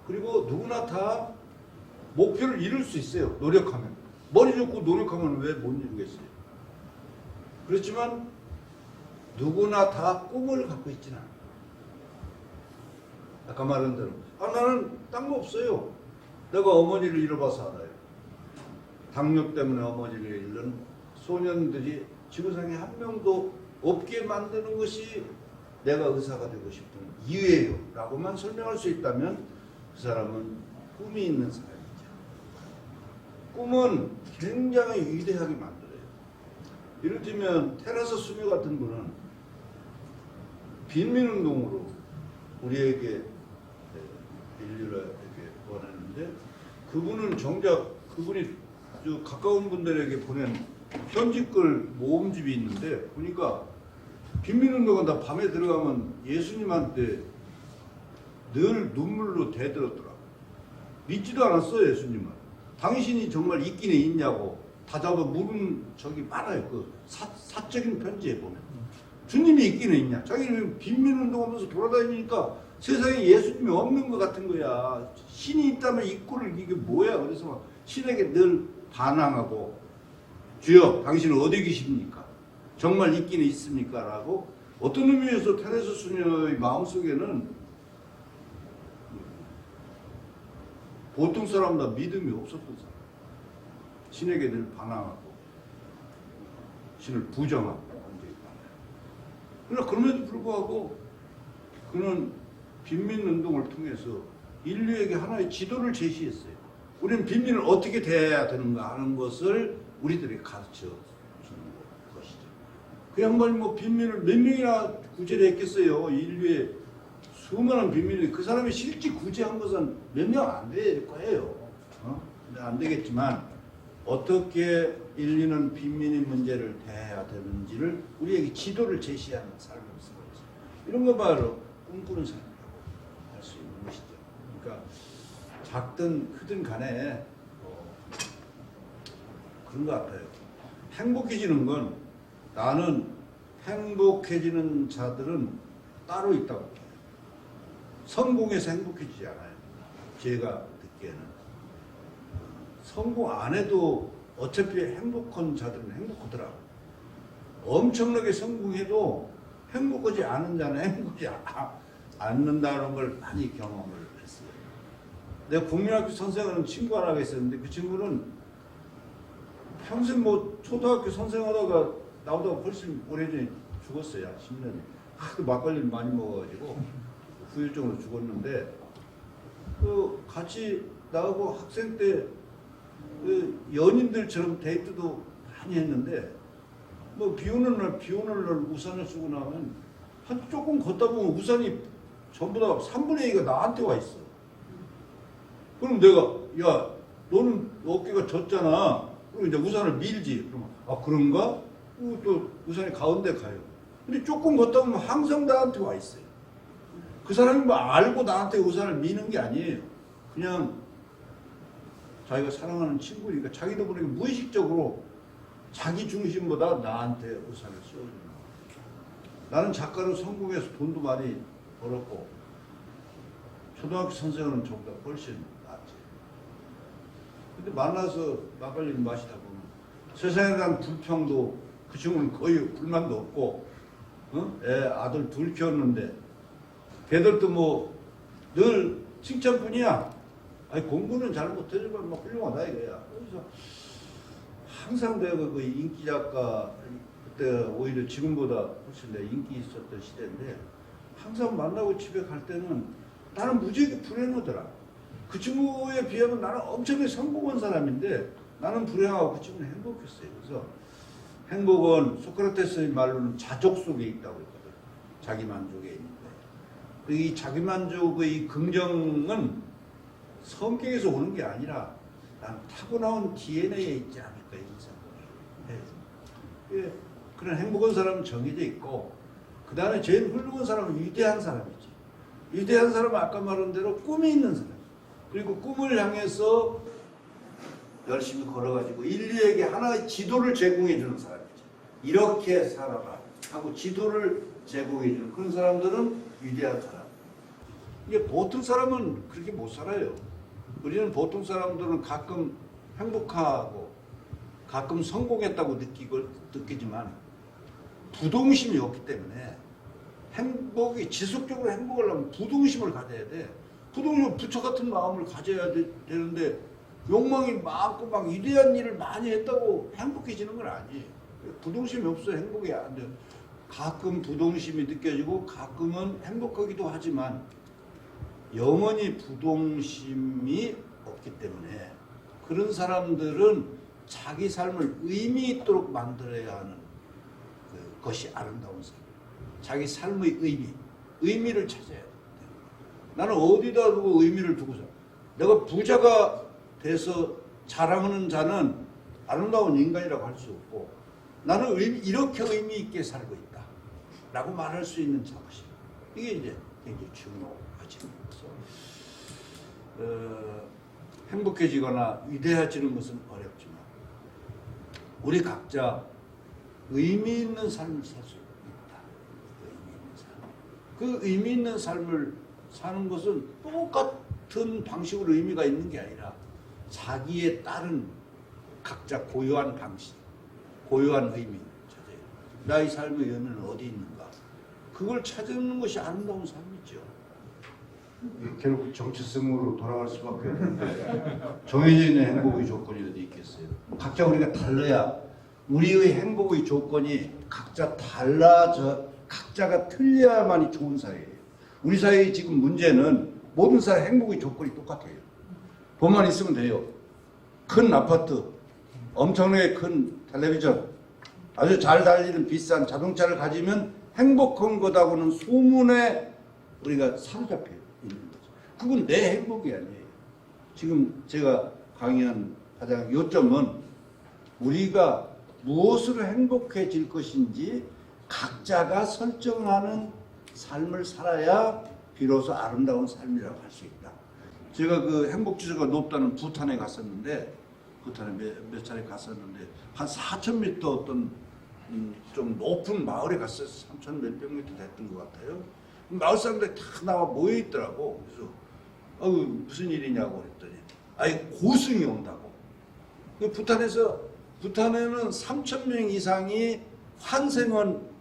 그리고 누구나 다 목표를 이룰 수 있어요. 노력하면. 머리 좋고 노력하면 왜 못 이루겠어요? 그렇지만 누구나 다 꿈을 갖고 있지는 않아요. 아까 말한 대로 나는 딴 거 없어요. 내가 어머니를 잃어봐서 알아요. 당뇨 때문에 어머니를 잃는 소년들이 지구상에 한 명도 없게 만드는 것이 내가 의사가 되고 싶은 이유예요 라고만 설명할 수 있다면 그 사람은 꿈이 있는 사람이죠. 꿈은 굉장히 위대하게 만들어요. 이를테면 테라스 수녀 같은 분은 빈민운동으로 우리에게 인류를 이렇게 보냈는데 그분은 정작 그분이 가까운 분들에게 보낸 편지글 모음집이 있는데 보니까 빈민운동은 다 밤에 들어가면 예수님한테 늘 눈물로 대들었더라고. 믿지도 않았어요. 예수님은. 당신이 정말 있기는 있냐고 다잡아 물은 적이 많아요. 그 사적인 편지에 보면. 주님이 있기는 있냐. 자기는 빈민운동하면서 돌아다니니까 세상에 예수님이 없는 것 같은 거야. 신이 있다면 있고를 이게 뭐야. 그래서 막 신에게 늘 반항하고 주여 당신은 어디 계십니까? 정말 있기는 있습니까? 라고 어떤 의미에서 테레스 수녀의 마음속에는 보통 사람보다 믿음이 없었던 사람. 신에게 늘 반항하고 신을 부정하고 완전히 반항해요. 그러나 그럼에도 불구하고 그는 빈민운동을 통해서 인류에게 하나의 지도를 제시했어요. 우리는 빈민을 어떻게 대해야 되는가 하는 것을 우리들에게 가르쳐 주는 것이죠. 그 양반이 뭐 빈민을 몇 명이나 구제를 했겠어요. 인류의 수많은 빈민이 그 사람이 실제 구제한 것은 몇 명 안 될 거예요. 근데 안 되겠지만 어떻게 인류는 빈민의 문제를 대해야 되는지를 우리에게 지도를 제시하는 삶을 쓰는 거죠. 이런 거 바로 꿈꾸는 삶이라고 할 수 있는 것이죠. 그러니까 작든 크든 간에 그런 것 같아요. 행복해지는 건 나는 행복해지는 자들은 따로 있다고 봐요. 성공해서 행복해지지 않아요. 제가 듣기에는. 성공 안 해도 어차피 행복한 자들은 행복하더라고. 엄청나게 성공해도 행복하지 않은 자는 행복하지 않는다는 걸 많이 경험을 했어요. 내가 국민학교 선생하는 친구 하나가 있었는데 그 친구는 평생 뭐 초등학교 선생하다가 나오다가 훨씬 오래전에 죽었어요. 10년이. 하도 막걸리를 많이 먹어가지고 후유증으로 죽었는데 그 같이 나하고 학생 때 그 연인들처럼 데이트도 많이 했는데 뭐 비 오는 날 우산을 쓰고 나면 한 조금 걷다 보면 우산이 전부 다 3분의 2가 나한테 와 있어. 그럼 내가 야 너는 어깨가 졌잖아. 그럼 이제 우산을 밀지. 그러면 아 그런가? 그리고 또 우산이 가운데 가요. 근데 조금 걷다 보면 항상 나한테 와 있어요. 그 사람이 뭐 알고 나한테 우산을 미는 게 아니에요. 그냥 자기가 사랑하는 친구니까 자기도 모르게 무의식적으로 자기 중심보다 나한테 우산을 씌워주는 거예요. 나는 작가로 성공해서 돈도 많이 벌었고 초등학교 선생은 저보다 훨씬 낫지. 근데 만나서 막걸리를 마시다 보면 세상에 대한 불평도 그 친구는 거의 불만도 없고 애 아들 둘 키웠는데 걔들도 뭐 늘 칭찬뿐이야. 아니 공부는 잘 못해지만 뭐 훌륭하다 이거야. 그래서 항상 내가 그 인기 작가 그때 오히려 지금보다 훨씬 내 인기 있었던 시대인데 항상 만나고 집에 갈 때는 나는 무지하게 불행하더라. 그 친구에 비하면 나는 엄청나게 성공한 사람인데 나는 불행하고 그 친구는 행복했어요. 그래서 행복은 소크라테스의 말로는 자족 속에 있다고 했거든. 자기 만족에 있는데 이 자기 만족의 긍정은 성격에서 오는 게 아니라 난 타고나온 DNA에 있지 않을까 이런 생각을 해요. 그런 행복한 사람은 정해져 있고 그 다음에 제일 훌륭한 사람은 위대한 사람이지. 위대한 사람은 아까 말한 대로 꿈이 있는 사람. 그리고 꿈을 향해서 열심히 걸어가지고 인류에게 하나의 지도를 제공해 주는 사람이지. 이렇게 살아라 하고 지도를 제공해 주는 그런 사람들은 위대한 사람. 이게 보통 사람은 그렇게 못 살아요. 우리는 보통 사람들은 가끔 행복하고 가끔 성공했다고 느끼지만 부동심이 없기 때문에 지속적으로 행복을 하려면 부동심을 가져야 돼. 부동심은 부처 같은 마음을 가져야 되는데 욕망이 많고 막 위대한 일을 많이 했다고 행복해지는 건 아니에요. 부동심이 없어 행복이 안 돼요. 가끔 부동심이 느껴지고 가끔은 행복하기도 하지만 영원히 부동심이 없기 때문에 그런 사람들은 자기 삶을 의미 있도록 만들어야 하는 것이 아름다운 삶. 자기 삶의 의미를 찾아야 돼. 나는 어디다 두고 의미를 두고 살아. 내가 부자가 돼서 자랑하는 자는 아름다운 인간이라고 할 수 없고 나는 이렇게 의미 있게 살고 있다 라고 말할 수 있는 자부심. 이게 이제 굉장히 중요하지. 행복해지거나 위대해지는 것은 어렵지만 우리 각자 의미 있는 삶을 살 수 있다. 의미 있는 삶. 그 의미 있는 삶을 사는 것은 똑같은 방식으로 의미가 있는 게 아니라 자기에 따른 각자 고유한 방식, 고유한 의미 찾아요. 나의 삶의 의미는 어디 있는가? 그걸 찾는 것이 아름다운 삶이죠. 결국 정치성으로 돌아갈 수밖에 없는데 정해져 있는 행복의 조건이 어디 있겠어요? 각자 우리가 달라야 우리의 행복의 조건이 각자 각자가 틀려야만이 좋은 사회예요. 우리 사회의 지금 문제는 모든 사회 행복의 조건이 똑같아요. 돈만 있으면 돼요. 큰 아파트, 엄청나게 큰 텔레비전, 아주 잘 달리는 비싼 자동차를 가지면 행복한 거다고는 소문에 우리가 사로잡혀 있는 거죠. 그건 내 행복이 아니에요. 지금 제가 강의한 가장 요점은 우리가 무엇으로 행복해질 것인지 각자가 설정하는 삶을 살아야 비로소 아름다운 삶이라고 할 수 있다. 제가 그 행복지수가 높다는 부탄에 갔었는데, 부탄에 몇 차례 갔었는데 한 4,000m 어떤 좀 높은 마을에 갔어요. 3,000 몇백 미터 됐던 것 같아요. 마을 사람들이 다 나와 모여 있더라고. 그래서 무슨 일이냐고 그랬더니 아니 고승이 온다고. 그 부탄에는 3,000명 이상이 환생한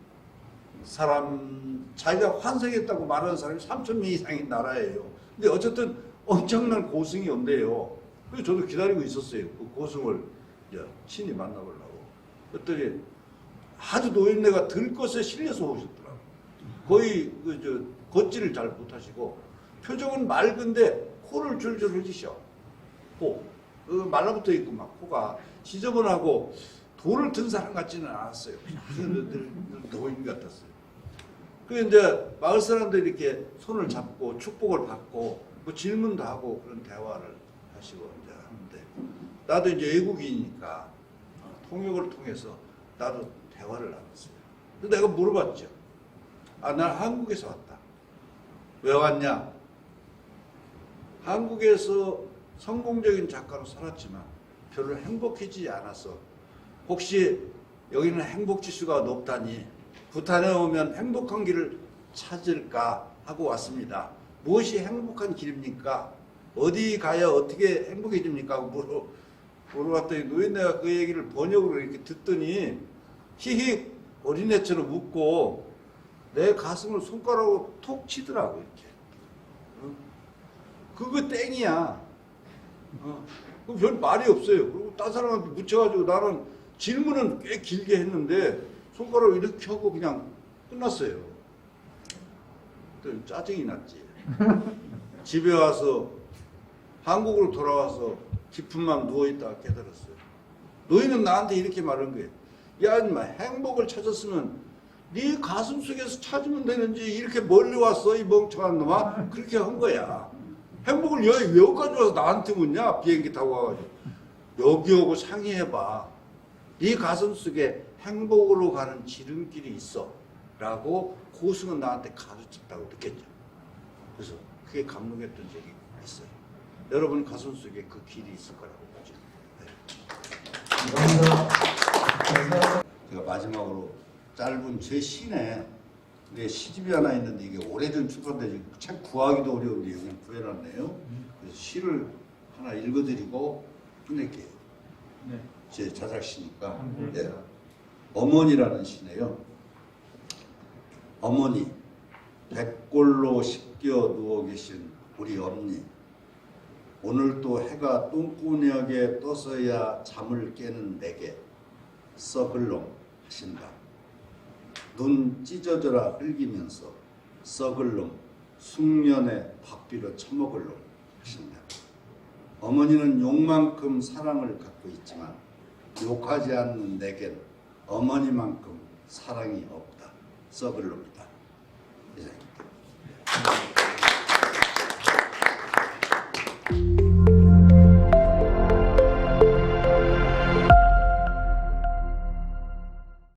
사람, 자기가 환생했다고 말하는 사람이 3,000명 이상인 나라예요. 근데 어쨌든 엄청난 고승이 온대요. 그래서 저도 기다리고 있었어요. 그 고승을 친히 만나보려고. 그랬더니 아주 노인네가 들것에 실려서 오셨더라고요. 거의 걷지를 잘 못하시고 표정은 맑은데 코를 줄줄 흘리셔. 말라붙어 있고 막 코가 지저분하고 돌을 든 사람 같지는 않았어요. 늘 노인 같았어요. 그 이제 마을 사람들이 이렇게 손을 잡고 축복을 받고 뭐 질문도 하고 그런 대화를 하시고 이제 하는데 나도 이제 외국인이니까 통역을 통해서 나도 대화를 나눴어요. 근데 내가 물어봤죠. 난 한국에서 왔다. 왜 왔냐? 한국에서 성공적인 작가로 살았지만 별로 행복해지지 않아서 혹시 여기는 행복지수가 높다니 부탄에 오면 행복한 길을 찾을까 하고 왔습니다. 무엇이 행복한 길입니까? 어디 가야 어떻게 행복해집니까? 하고 물어봤더니 노인네가 그 얘기를 번역으로 이렇게 듣더니 히히 어린애처럼 웃고 내 가슴을 손가락으로 톡 치더라고 이렇게. 그거 땡이야. 별 말이 없어요. 그리고 딴 사람한테 묻혀가지고 나는 질문은 꽤 길게 했는데 손가락을 이렇게 하고 그냥 끝났어요. 또 짜증이 났지. 집에 와서 한국으로 돌아와서 깊은 맘 누워있다가 깨달았어요. 너희는 나한테 이렇게 말한 거예요. 야 인마 행복을 찾았으면 네 가슴 속에서 찾으면 되는지 이렇게 멀리 왔어 이 멍청한 놈아. 그렇게 한 거야. 행복을 여기까지 와서 나한테 묻냐? 비행기 타고 와가지고. 여기 오고 상의해봐. 네 가슴 속에 행복으로 가는 지름길이 있어. 라고 고승은 나한테 가르쳤다고 느꼈죠. 그래서 그게 감동했던 적이 있어요. 여러분 가슴 속에 그 길이 있을 거라고 보죠. 네. 제가 마지막으로 짧은 제 시내 내 시집이 하나 있는데 이게 오래전 출판돼 책 구하기도 어려운데 여기 구해놨네요. 그래서 시를 하나 읽어드리고 끝낼게요. 네. 제 자작시니까. 네. 어머니라는 시네요. 어머니, 백골로 씻겨 누워 계신 우리 엄니. 오늘 또 해가 똥꾸녕에 떠서야 잠을 깨는 내게 썩을 놈 하신다. 눈 찢어져라 흘기면서 썩을 놈 숙련에 밥비로 처먹을 놈 하신다. 어머니는 욕만큼 사랑을 갖고 있지만 욕하지 않는 내겐 어머니만큼 사랑이 없다. 썩을 놈이다. 이상입니다.